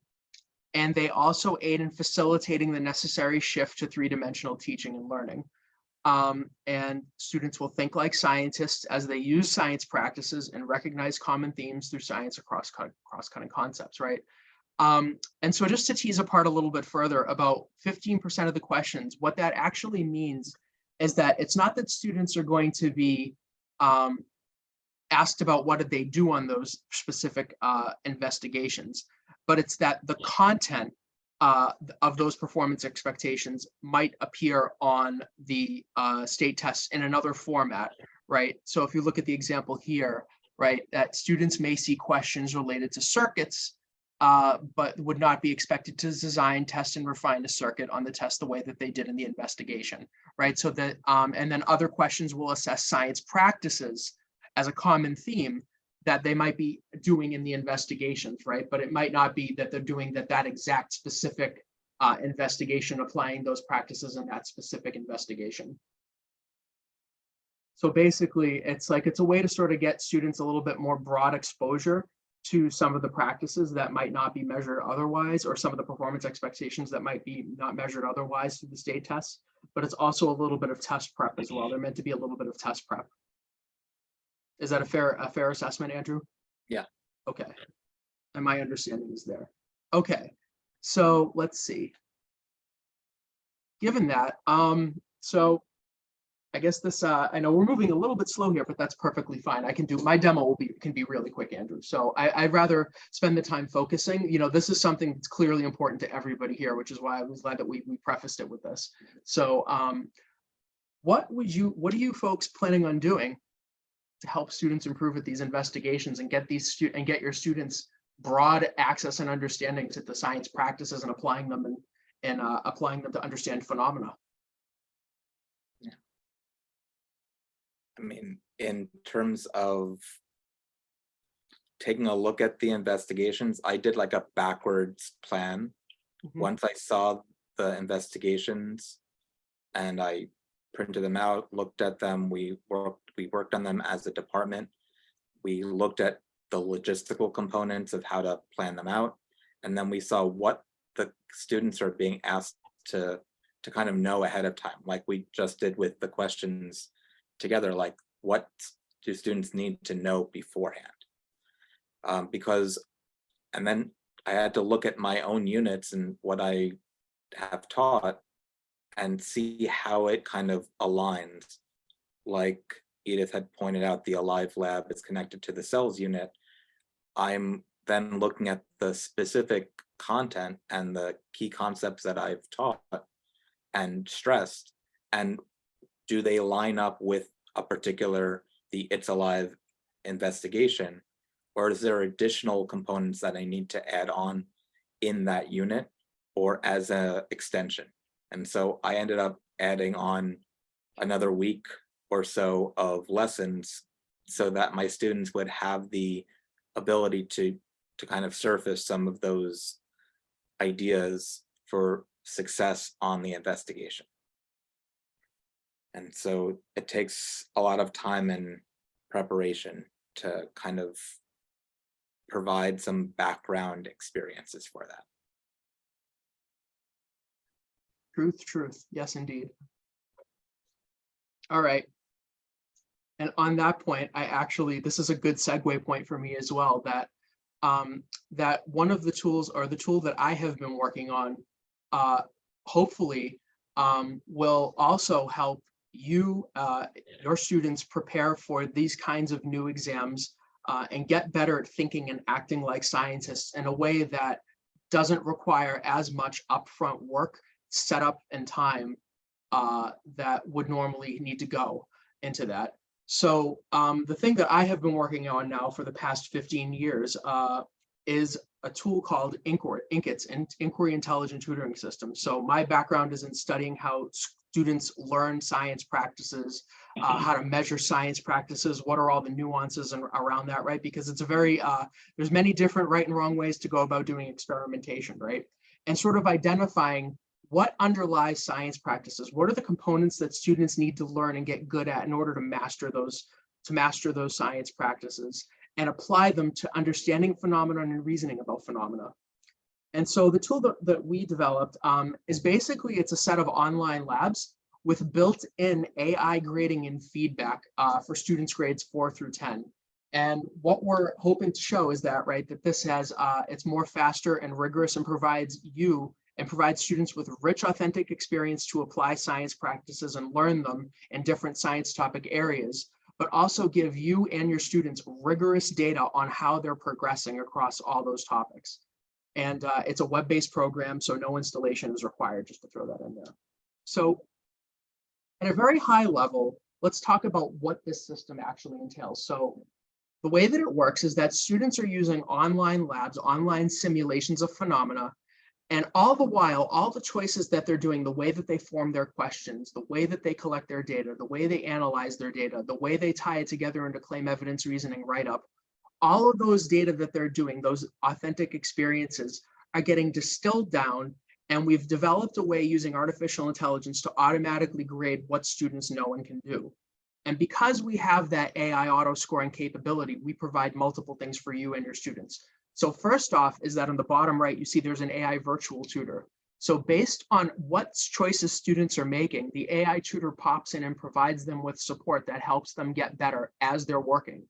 they also aid in facilitating the necessary shift to 3-dimensional teaching and learning. And students will think like scientists as they use science practices and recognize common themes through science across cross-cutting concepts, right? And so just to tease apart a little bit further, about 15% of the questions, what that actually means is that it's not that students are going to be asked about what did they do on those specific investigations, but it's that the content of those performance expectations might appear on the state tests in another format, right? So if you look at the example here, right, that students may see questions related to circuits, but would not be expected to design, test, and refine a circuit on the test the way that they did in the investigation, right? So that, and then other questions will assess science practices as a common theme that they might be doing in the investigations, right? But it might not be that they're doing that exact specific investigation, applying those practices in that specific investigation. So basically, it's a way to sort of get students a little bit more broad exposure to some of the practices that might not be measured otherwise, or some of the performance expectations that might be not measured otherwise through the state tests, but it's also a little bit of test prep as well. They're meant to be a little bit of test prep. Is that a fair assessment, Andrew? Yeah. Okay. And my understanding is there. Okay. So let's see. Given that, so I guess this, I know we're moving a little bit slow here, but that's perfectly fine. I can do, my demo can be really quick, Andrew. So I'd rather spend the time focusing. You know, this is something that's clearly important to everybody here, which is why I was glad that we prefaced it with this. So what are you folks planning on doing to help students improve at these investigations and get your students broad access and understanding to the science practices and applying them and applying them to understand phenomena? I mean, in terms of taking a look at the investigations, I did like a backwards plan. Once I saw the investigations and I printed them out, looked at them, we worked on them as a department. We looked at the logistical components of how to plan them out. And then we saw what the students are being asked to kind of know ahead of time, like we just did with the questions together, like what do students need to know beforehand? And then I had to look at my own units and what I have taught and see how it kind of aligns. Like Edith had pointed out, the Alive Lab is connected to the cells unit. I'm then looking at the specific content and the key concepts that I've taught and stressed, and do they line up with a particular, the It's Alive investigation, or is there additional components that I need to add on in that unit or as an extension? And so I ended up adding on another week or so of lessons so that my students would have the ability to kind of surface some of those ideas for success on the investigation. And so it takes a lot of time and preparation to kind of provide some background experiences for that. Truth. Yes, indeed. All right. And on that point, this is a good segue point for me as well, that that one of the tools, or the tool that I have been working on, hopefully will also help you, your students, prepare for these kinds of new exams and get better at thinking and acting like scientists in a way that doesn't require as much upfront work, setup, and time that would normally need to go into that. So the thing that I have been working on now for the past 15 years is a tool called Inq-ITS, Inquiry Intelligent Tutoring System. So my background is in studying how students learn science practices, how to measure science practices, what are all the nuances around that, right? Because it's a very, there's many different right and wrong ways to go about doing experimentation, right? And sort of identifying what underlies science practices, what are the components that students need to learn and get good at in order to master those science practices and apply them to understanding phenomena and reasoning about phenomena. And so the tool that we developed is basically, it's a set of online labs with built-in AI grading and feedback for students grades 4 through 10. And what we're hoping to show is that, right, that this has, it's more faster and rigorous and provides students with rich, authentic experience to apply science practices and learn them in different science topic areas, but also give you and your students rigorous data on how they're progressing across all those topics. And it's a web-based program, so no installation is required, just to throw that in there. So at a very high level, let's talk about what this system actually entails. So the way that it works is that students are using online labs, online simulations of phenomena, and all the while, all the choices that they're doing, the way that they form their questions, the way that they collect their data, the way they analyze their data, the way they tie it together into claim evidence reasoning write-up, all of those data that they're doing, those authentic experiences, are getting distilled down, and we've developed a way using artificial intelligence to automatically grade what students know and can do. And because we have that AI auto scoring capability, we provide multiple things for you and your students. So first off is that on the bottom right, you see there's an AI virtual tutor. So based on what choices students are making, the AI tutor pops in and provides them with support that helps them get better as they're working.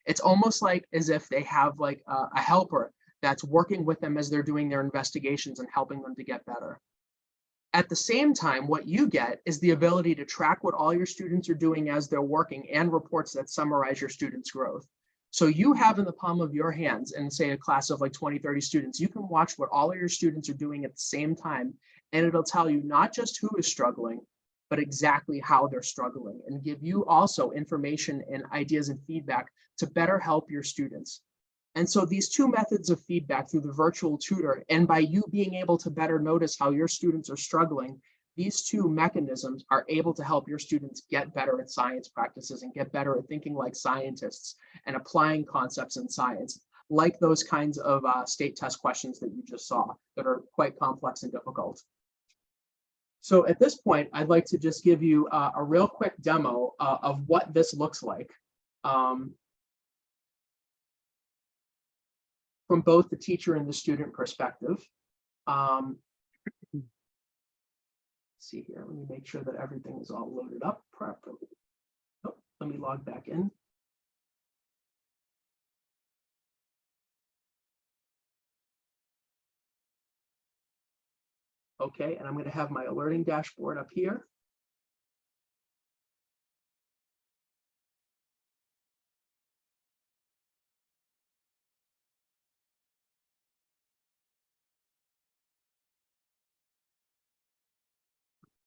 It's almost like as if they have like a helper that's working with them as they're doing their investigations and helping them to get better. At the same time, what you get is the ability to track what all your students are doing as they're working and reports that summarize your students' growth. So you have in the palm of your hands, and say a class of like 20, 30 students, you can watch what all of your students are doing at the same time, and it'll tell you not just who is struggling, but exactly how they're struggling, and give you also information and ideas and feedback to better help your students. And so these two methods of feedback through the virtual tutor, and by you being able to better notice how your students are struggling, these two mechanisms are able to help your students get better at science practices and get better at thinking like scientists and applying concepts in science, like those kinds of state test questions that you just saw that are quite complex and difficult. So at this point, I'd like to just give you a real quick demo of what this looks like. From both the teacher and the student perspective. See here, let me make sure that everything is all loaded up properly. Oh, let me log back in. Okay, and I'm going to have my alerting dashboard up here.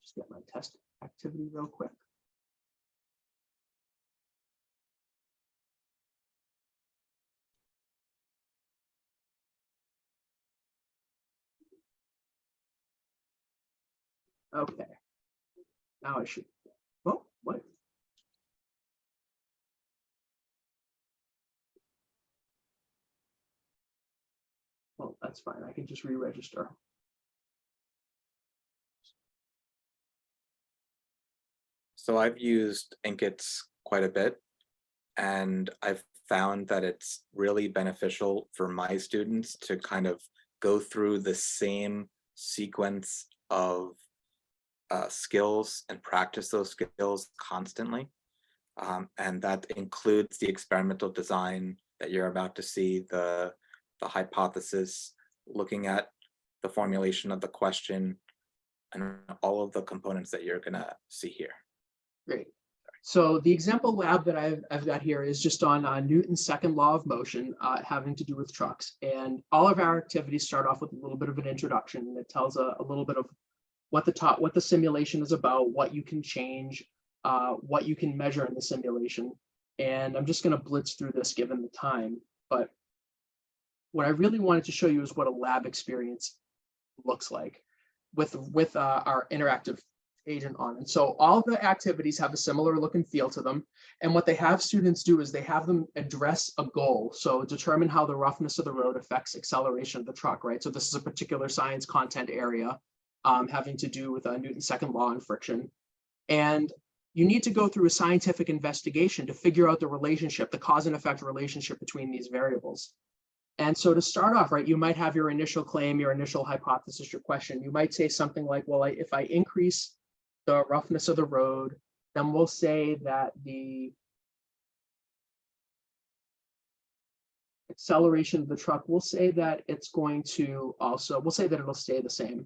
Just get my test activity real quick. Okay, now I should, oh, what? Well, that's fine, I can just re-register. So I've used Inq-ITS quite a bit, and I've found that it's really beneficial for my students to kind of go through the same sequence of skills and practice those skills constantly. And that includes the experimental design that you're about to see, the hypothesis, looking at the formulation of the question, and all of the components that you're gonna see here. Great. So the example lab that I've got here is just on Newton's second law of motion, having to do with trucks. And all of our activities start off with a little bit of an introduction that tells a little bit of what the simulation is about, what you can change, what you can measure in the simulation. And I'm just going to blitz through this given the time. But what I really wanted to show you is what a lab experience looks like with our interactive agent on. And so all the activities have a similar look and feel to them. And what they have students do is they have them address a goal. So determine how the roughness of the road affects acceleration of the truck, right? So this is a particular science content area having to do with Newton's second law and friction. And you need to go through a scientific investigation to figure out the relationship, the cause and effect relationship between these variables. And so to start off, right, you might have your initial claim, your initial hypothesis, your question. You might say something like, well, if I increase the roughness of the road, then we'll say that the acceleration of the truck, we'll say that it's going to also, we'll say that it'll stay the same.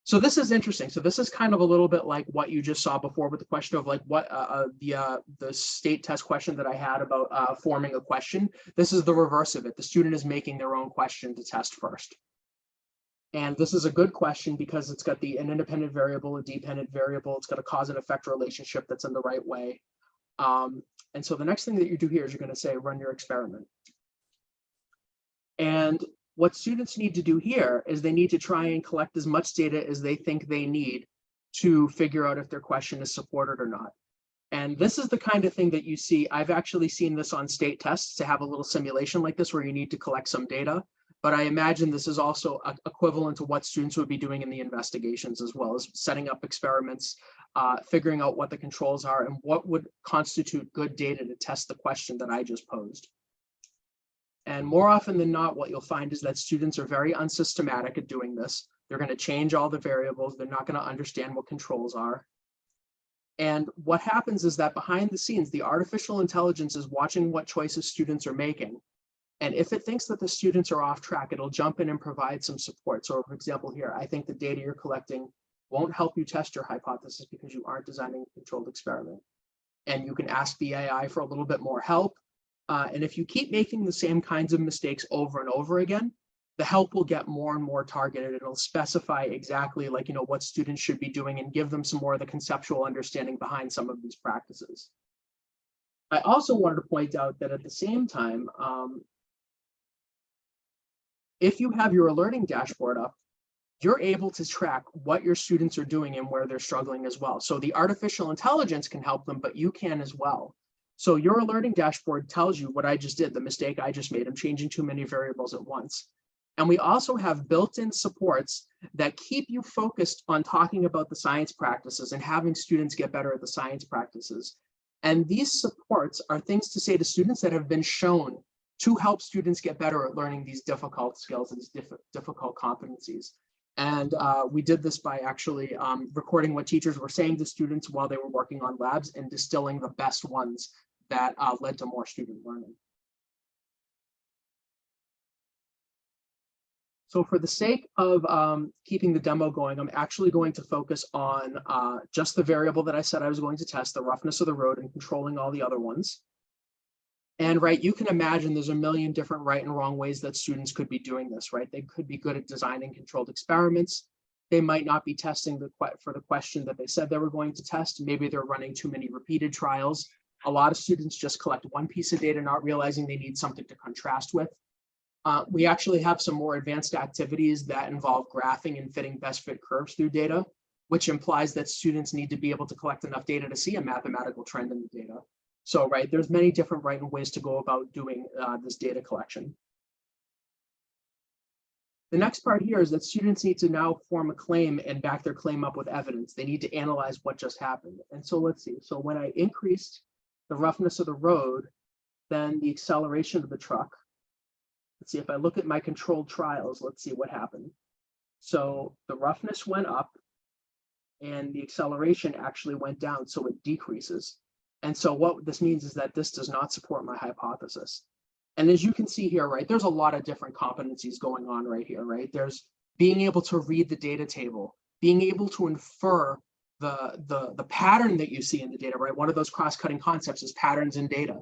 So this is interesting. So this is kind of a little bit like what you just saw before with the question of like what the state test question that I had about forming a question. This is the reverse of it. The student is making their own question to test first. And this is a good question because it's got an independent variable, a dependent variable. It's got a cause and effect relationship that's in the right way. And so the next thing that you do here is you're going to say, run your experiment. And what students need to do here is they need to try and collect as much data as they think they need to figure out if their question is supported or not. And this is the kind of thing that you see. I've actually seen this on state tests to have a little simulation like this where you need to collect some data. But I imagine this is also equivalent to what students would be doing in the investigations, as well as setting up experiments, figuring out what the controls are and what would constitute good data to test the question that I just posed. And more often than not, what you'll find is that students are very unsystematic at doing this. They're going to change all the variables. They're not going to understand what controls are. And what happens is that behind the scenes, the artificial intelligence is watching what choices students are making. And if it thinks that the students are off track, it'll jump in and provide some support. So for example, here, I think the data you're collecting won't help you test your hypothesis because you aren't designing a controlled experiment. And you can ask the AI for a little bit more help. And if you keep making the same kinds of mistakes over and over again, the help will get more and more targeted. It'll specify exactly like, what students should be doing and give them some more of the conceptual understanding behind some of these practices. I also wanted to point out that at the same time, if you have your alerting dashboard up, you're able to track what your students are doing and where they're struggling as well. So the artificial intelligence can help them, but you can as well. So your alerting dashboard tells you what I just did, the mistake I just made. I'm changing too many variables at once. And we also have built-in supports that keep you focused on talking about the science practices and having students get better at the science practices. And these supports are things to say to students that have been shown to help students get better at learning these difficult skills and these difficult competencies. And we did this by actually recording what teachers were saying to students while they were working on labs and distilling the best ones that led to more student learning. So for the sake of keeping the demo going, I'm actually going to focus on just the variable that I said I was going to test, the roughness of the road, and controlling all the other ones. And right, you can imagine there's a million different right and wrong ways that students could be doing this, right? They could be good at designing controlled experiments. They might not be testing for the question that they said they were going to test. Maybe they're running too many repeated trials. A lot of students just collect one piece of data, not realizing they need something to contrast with. We actually have some more advanced activities that involve graphing and fitting best fit curves through data, which implies that students need to be able to collect enough data to see a mathematical trend in the data. So, right, there's many different ways to go about doing this data collection. The next part here is that students need to now form a claim and back their claim up with evidence. They need to analyze what just happened. And so let's see. So when I increased the roughness of the road, then the acceleration of the truck. Let's see, if I look at my controlled trials, let's see what happened. So the roughness went up and the acceleration actually went down, so it decreases. And so what this means is that this does not support my hypothesis. And as you can see here, right, there's a lot of different competencies going on right here, right? There's being able to read the data table, being able to infer the pattern that you see in the data, right? One of those cross-cutting concepts is patterns in data.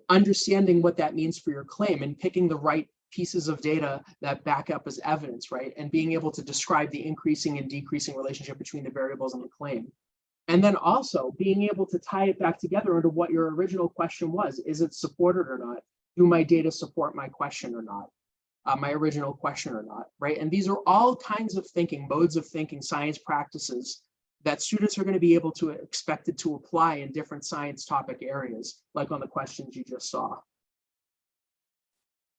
Understanding what that means for your claim and picking the right pieces of data that back up as evidence, right? And being able to describe the increasing and decreasing relationship between the variables and the claim. And then also being able to tie it back together into what your original question was. Is it supported or not? Do my data support my question or not? My original question or not, right? And these are all kinds of thinking, modes of thinking, science practices that students are going to be able to expected to apply in different science topic areas, like on the questions you just saw.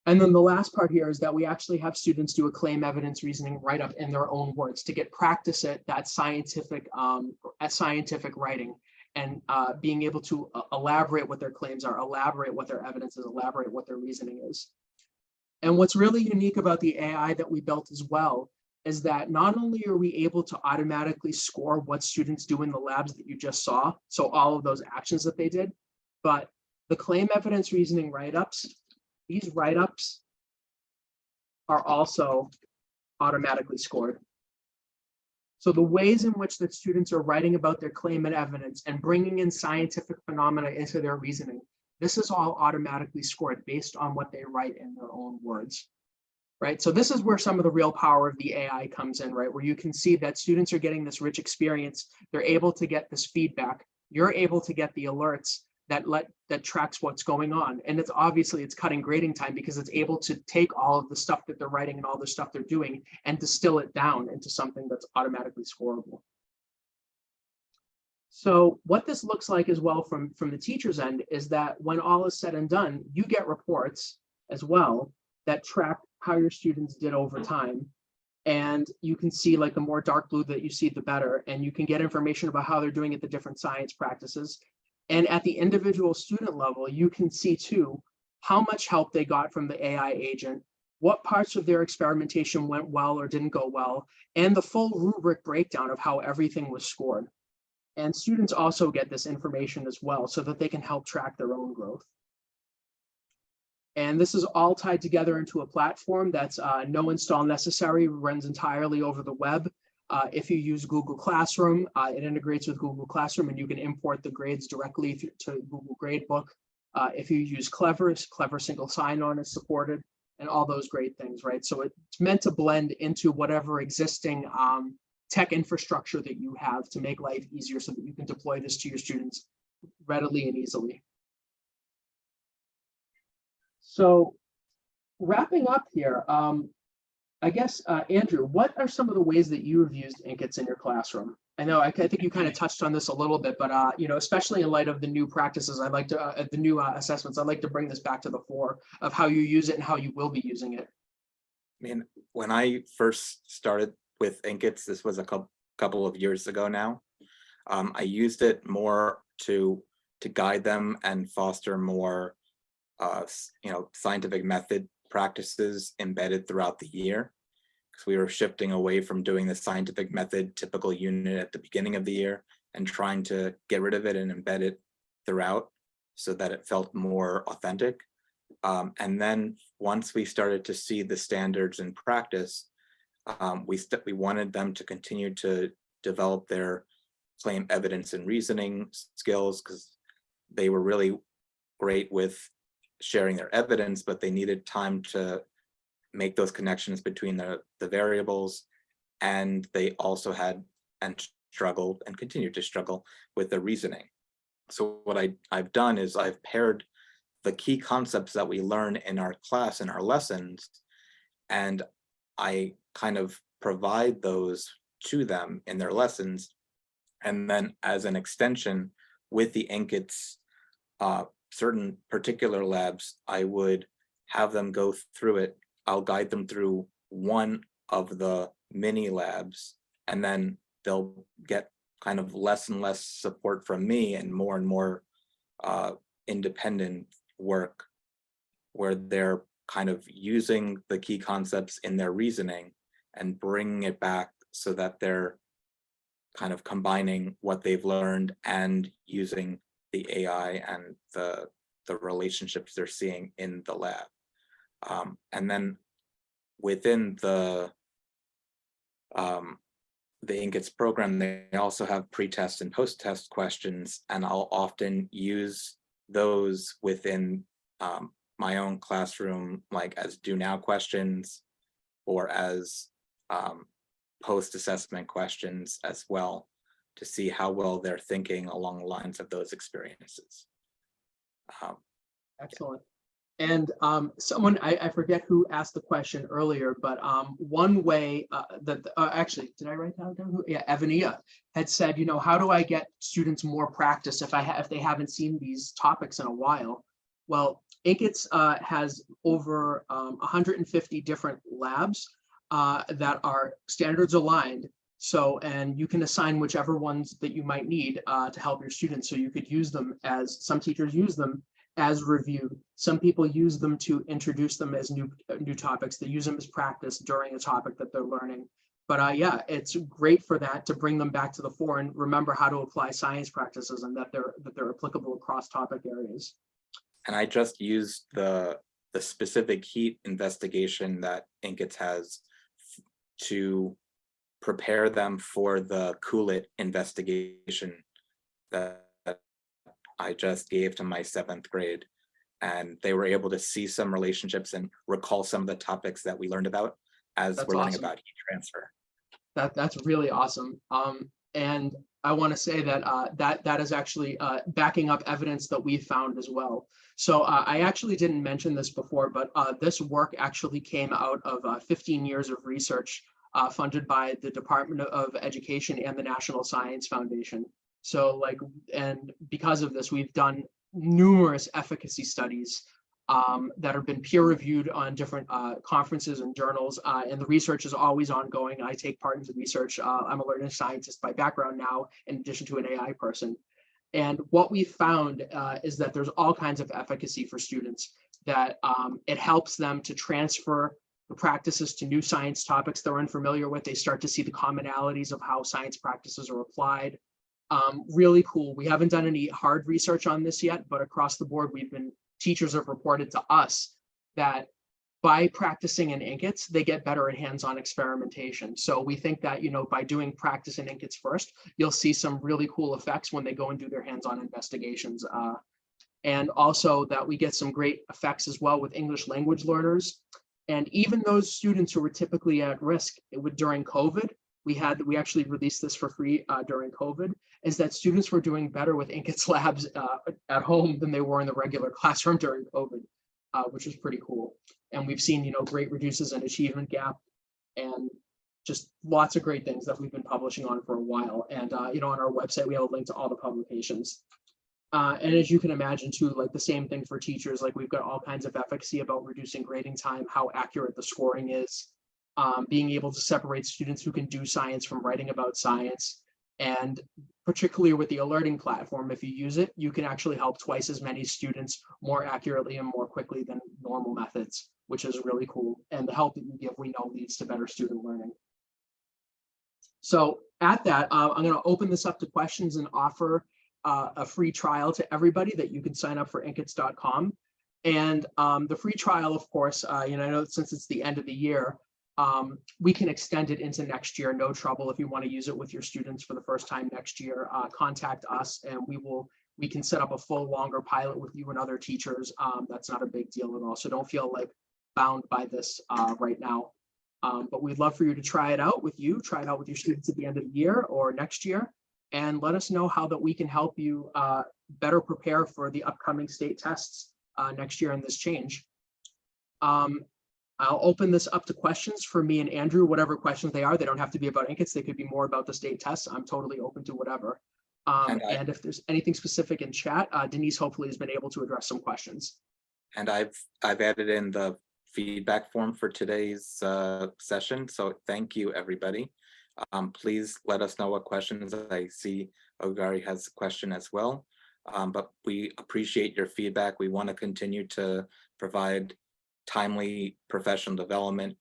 And then the last part here is that we actually have students do a claim evidence reasoning write-up in their own words to get practice at that scientific writing and being able to elaborate what their claims are, elaborate what their evidence is, elaborate what their reasoning is. And what's really unique about the AI that we built as well is that not only are we able to automatically score what students do in the labs that you just saw, so all of those actions that they did, but the claim evidence reasoning write-ups, these write-ups are also automatically scored. So the ways in which that students are writing about their claim and evidence and bringing in scientific phenomena into their reasoning, this is all automatically scored based on what they write in their own words, right? So this is where some of the real power of the AI comes in, right? Where you can see that students are getting this rich experience. They're able to get this feedback. You're able to get the alerts that tracks what's going on. And it's obviously it's cutting grading time because it's able to take all of the stuff that they're writing and all the stuff they're doing and distill it down into something that's automatically scoreable. So what this looks like as well from the teacher's end is that when all is said and done, you get reports as well that track how your students did over time. And you can see like the more dark blue that you see, the better. And you can get information about how they're doing at the different science practices. And at the individual student level, you can see too how much help they got from the AI agent, what parts of their experimentation went well or didn't go well, and the full rubric breakdown of how everything was scored. And students also get this information as well so that they can help track their own growth. And this is all tied together into a platform that's no install necessary, runs entirely over the web. If you use Google Classroom, it integrates with Google Classroom and you can import the grades directly to Google Gradebook. If you use Clever single sign-on is supported and all those great things, right? So it's meant to blend into whatever existing tech infrastructure that you have to make life easier so that you can deploy this to your students readily and easily. So wrapping up here, I guess, Andrew, what are some of the ways that you have used Inq-ITS in your classroom? I know, I think you kind of touched on this a little bit, but, you know, especially in light of the new practices, I'd like to, the new assessments, I'd like to bring this back to the fore of how you use it and how you will be using it. I mean, when I first started with Inq-ITS, this was a couple of years ago now. I used it more to guide them and foster more, you know, scientific method practices embedded throughout the year, because we were shifting away from doing the scientific method typical unit at the beginning of the year and trying to get rid of it and embed it throughout so that it felt more authentic. And then once we started to see the standards in practice, we wanted them to continue to develop their claim evidence and reasoning skills, because they were really great with sharing their evidence, but they needed time to make those connections between the variables. And they also had and struggled and continue to struggle with the reasoning. So what I've done is I've paired the key concepts that we learn in our class, in our lessons, and I kind of provide those to them in their lessons. And then as an extension with the Inq-ITS certain particular labs, I would have them go through it. I'll guide them through one of the mini labs, and then they'll get kind of less and less support from me and more independent work where they're kind of using the key concepts in their reasoning and bringing it back so that they're kind of combining what they've learned and using the AI and the relationships they're seeing in the lab. And then within the Inq-ITS program, they also have pre-test and post-test questions, and I'll often use those within my own classroom, like as do now questions or as post-assessment questions as well, to see how well they're thinking along the lines of those experiences. Excellent. And someone, I forget who asked the question earlier, but one way that, actually, did I write that down? Yeah, Evania had said, you know, how do I get students more practice if they haven't seen these topics in a while? Well, Inq-ITS has over 150 different labs that are standards aligned. So, and you can assign whichever ones that you might need to help your students. So you could use them as, some teachers use them as review. Some people use them to introduce them as new topics. They use them as practice during a topic that they're learning. But yeah, it's great for that, to bring them back to the fore and remember how to apply science practices and that they're applicable across topic areas. And I just used the specific heat investigation that Inq-ITS has to prepare them for the Cool-IT investigation that I just gave to my 7th grade. And they were able to see some relationships and recall some of the topics that we learned about as we're learning about heat transfer. That's really awesome. And I want to say that that is actually backing up evidence that we found as well. So I actually didn't mention this before, but this work actually came out of 15 years of research funded by the Department of Education and the National Science Foundation. So like, and because of this, we've done numerous efficacy studies that have been peer reviewed on different conferences and journals, and the research is always ongoing. I take part in the research. I'm a learning scientist by background now, in addition to an AI person. And what we found is that there's all kinds of efficacy for students, that it helps them to transfer the practices to new science topics they're unfamiliar with. They start to see the commonalities of how science practices are applied. Really cool. We haven't done any hard research on this yet, but across the board, teachers have reported to us that by practicing in Inq-ITS, they get better at hands-on experimentation. So we think that, by doing practice in Inq-ITS first, you'll see some really cool effects when they go and do their hands-on investigations. And also that we get some great effects as well with English language learners. And even those students who were typically at risk during COVID, we actually released this for free during COVID, is that students were doing better with Inq-ITS labs at home than they were in the regular classroom during COVID, which is pretty cool. And we've seen, great reduces in achievement gap and just lots of great things that we've been publishing on for a while. And, on our website, we have a link to all the publications. And as you can imagine too, like the same thing for teachers, like we've got all kinds of efficacy about reducing grading time, how accurate the scoring is, being able to separate students who can do science from writing about science. And particularly with the alerting platform, if you use it, you can actually help twice as many students more accurately and more quickly than normal methods, which is really cool. And the help that you give, we know, leads to better student learning. So at that, I'm going to open this up to questions and offer a free trial to everybody that you can sign up for Inq-ITS.com. And the free trial, of course, I know since it's the end of the year, we can extend it into next year, no trouble. If you want to use it with your students for the first time next year, contact us and we can set up a full longer pilot with you and other teachers. That's not a big deal at all. So don't feel like bound by this right now. But we'd love for you to try it out with your students at the end of the year or next year, and let us know how that we can help you better prepare for the upcoming state tests next year in this change. I'll open this up to questions for me and Andrew, whatever questions they are. They don't have to be about Inq-ITS. They could be more about the state tests. I'm totally open to whatever. And if there's anything specific in chat, Denise hopefully has been able to address some questions. And I've added in the feedback form for today's session. So thank you, everybody. Please let us know what questions. I see Ogari has a question as well. But we appreciate your feedback. We want to continue to provide timely professional development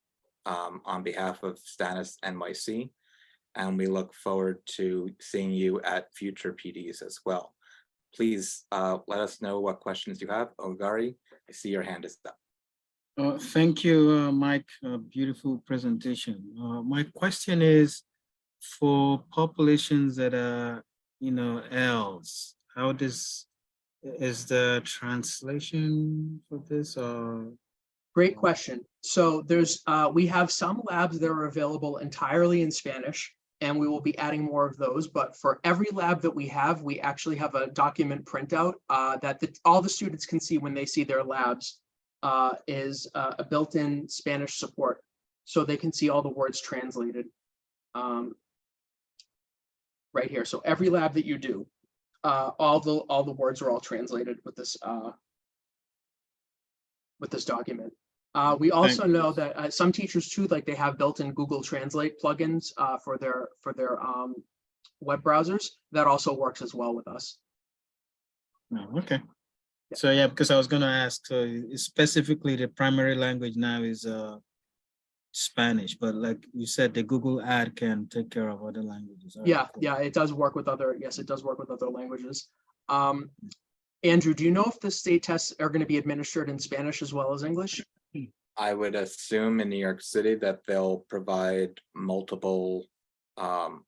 on behalf of STANYS NYC. And we look forward to seeing you at future PDs as well. Please let us know what questions you have. Ogari, I see your hand is up. Thank you, Mike. Beautiful presentation. My question is, for populations that are, else, is the translation for this? Great question. So we have some labs that are available entirely in Spanish, and we will be adding more of those. But for every lab that we actually have a document printout that all the students can see when they see their labs. Is a built-in Spanish support, so they can see all the words translated right here. So every lab that you do, all the words are all translated with this document. We also know that some teachers too, like they have built-in Google Translate plugins for their web browsers. That also works as well with us. Oh, okay. So yeah, because I was going to ask, specifically the primary language now is Spanish, but like you said, the Google ad can take care of other languages. All Yeah, right, cool. yeah, it does work with yes, it does work with other languages. Andrew, do you know if the state tests are going to be administered in Spanish as well as English? I would assume in New York City that they'll provide multiple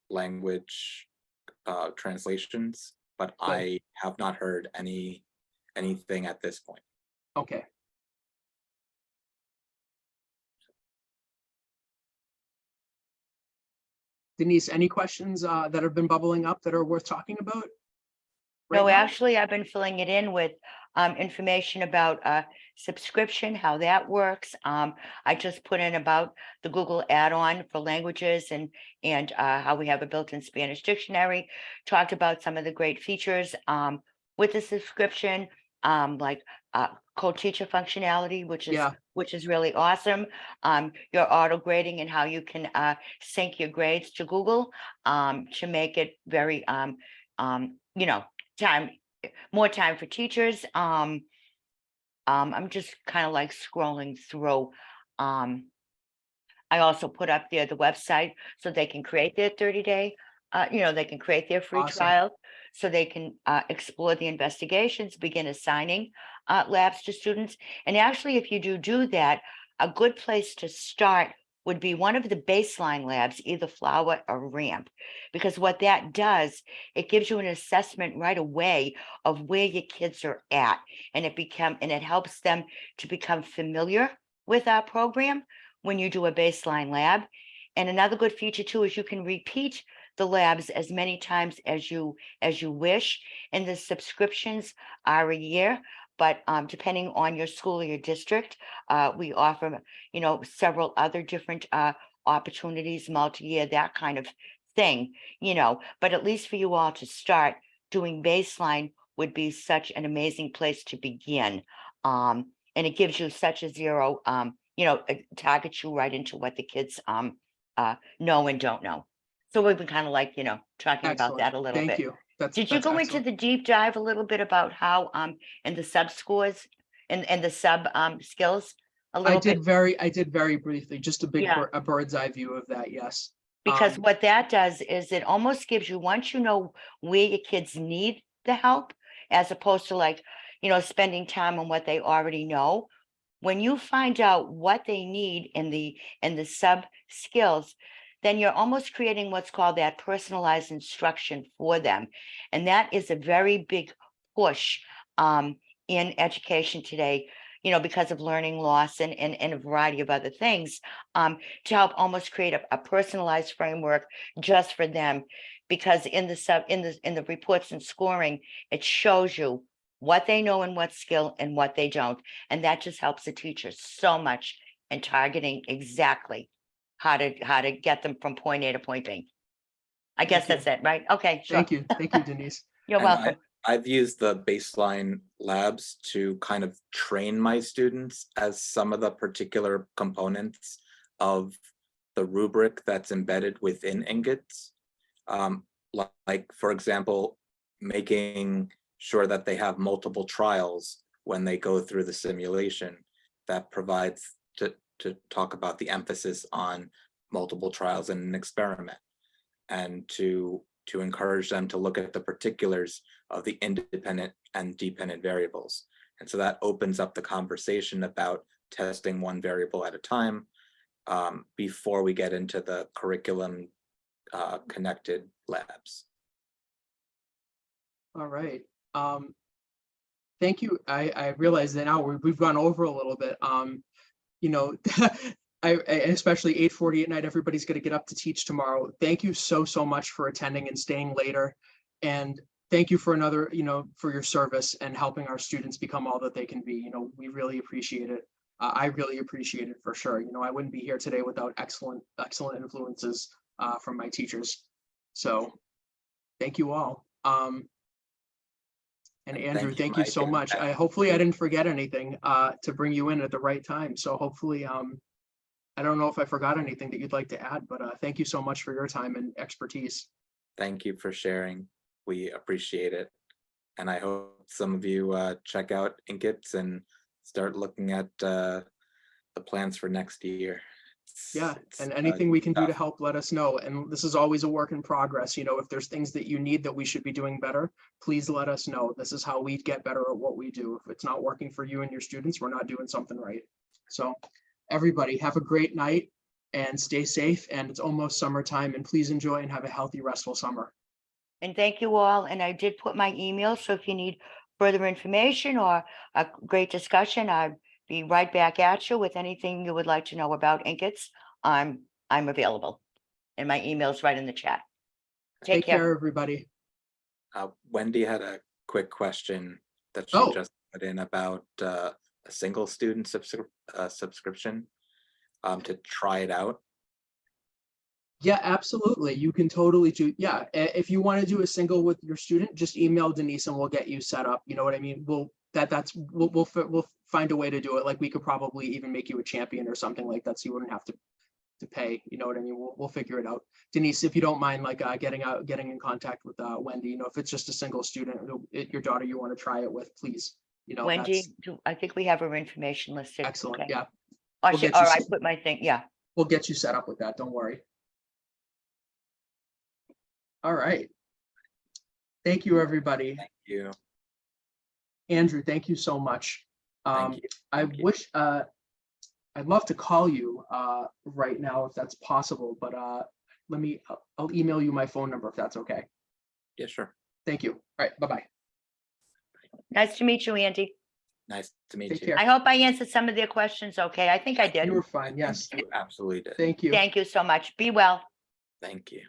language translations, but I have not heard anything at this point. Okay. Denise, any questions that have been bubbling up that are worth talking about? No, now? actually, I've been filling it in with information about subscription, how that works. I just put in about the Google add-on for languages and how we have a built-in Spanish dictionary, talked about some of the great features with the subscription, like co-teacher functionality, which is really awesome. Your auto grading and how you can sync your grades to Google to make it very more time for teachers. I'm just kind of like scrolling through. I also put up there the website so they can create their 30-day, they can create their free Awesome. trial. So they can explore the investigations, begin assigning labs to students. And actually, if you do that, a good place to start would be one of the baseline labs, either Flower or Ramp, because what that does, it gives you an assessment right away of where your kids are at, and it helps them to become familiar with our program when you do a baseline lab. And another good feature too is you can repeat the labs as many times as you wish, and the subscriptions are a year. But depending on your school or your district, we offer, several other different opportunities, multi-year, that kind of thing, but at least for you all to start doing baseline would be such an amazing place to begin. And it gives you such a zero, it targets you right into what the kids know and don't know. So we've been kind of like, talking about Excellent. that a little Thank bit. you. That's Did you go into excellent. the deep dive a little bit about how and the sub scores and the sub skills a little bit? I did very briefly, just a big Yeah. a bird's eye view of that. Yes. Because what that does is it almost gives you, once you know where your kids need the help, as opposed to like, spending time on what they already know. When you find out what they need in the sub skills, then you're almost creating what's called that personalized instruction for them. And that is a very big push in education today, because of learning loss and a variety of other things, to help almost create a personalized framework just for them. Because in the reports and scoring, it shows you what they know and what skill and what they don't. And that just helps the teachers so much in targeting exactly how to get them from point A to point B. I guess Thank that's it, right? Okay, sure. Thank you. Thank you, Denise. You're And welcome. I've used the baseline labs to kind of train my students as some of the particular components of the rubric that's embedded within Inq-ITS. Like, for example, making sure that they have multiple trials when they go through the simulation. That provides to talk about the emphasis on multiple trials in an experiment, and to encourage them to look at the particulars of the independent and dependent variables. And so that opens up the conversation about testing one variable at a time before we get into the curriculum connected labs. All right. Thank you. I realize that now we've gone over a little bit. I especially 8:40 at night, everybody's going to get up to teach tomorrow. Thank you so much for attending and staying later. And thank you for another, for your service and helping our students become all that they can be. We really appreciate it. I really appreciate it for sure. I wouldn't be here today without excellent influences from my teachers. So thank you all. And Andrew, thank you so much. Hopefully I didn't forget anything to bring you in at the right time. So hopefully, I don't know if I forgot anything that you'd like to add, but thank you so much for your time and expertise. Thank you for sharing. We appreciate it. And I hope some of you check out Inq-ITS and start looking at the plans for next year. Yeah, and anything we can do to help, let us know. And this is always a work in progress. If there's things that you need that we should be doing better, please let us know. This is how we get better at what we do. If it's not working for you and your students, we're not doing something right. So everybody have a great night and stay safe. And it's almost summertime, and please enjoy and have a healthy, restful summer. And thank you all. And I did put my email, so if you need further information or a great discussion, I'd be right back at you with anything you would like to know about Inq-ITS. I'm available, and my email's right in the chat. Take care, everybody. Wendy had a quick question that she just put in about a single student subscription to try it out. Yeah, absolutely. You can totally do. Yeah, if you want to do a single with your student, just email Denise and we'll get you set up. You know what I mean? We'll find a way to do it. Like, we could probably even make you a champion or something like that, so you wouldn't have to pay. You know what I mean? We'll figure it out. Denise, if you don't mind, like getting in contact with Wendy. If it's just a single student, your daughter you want to try it with, please. Wendy. I think we have her information listed. Excellent. Okay. Yeah. Or I put my thing. Yeah. we'll get you set up with that. Don't worry. All right. Thank you, everybody. Thank you. Andrew, thank you so much. Thank you. I Thank you. wish, I'd love to call you right now if that's possible, but I'll email you my phone number if that's okay. Yeah, sure. Thank you. All right, bye-bye. Nice to meet you, Andy. Nice to meet Take you. care. I hope I answered some of their questions okay. I think I did. You were fine, yes. You absolutely did. Thank you. Thank you so much. Be well. Thank you.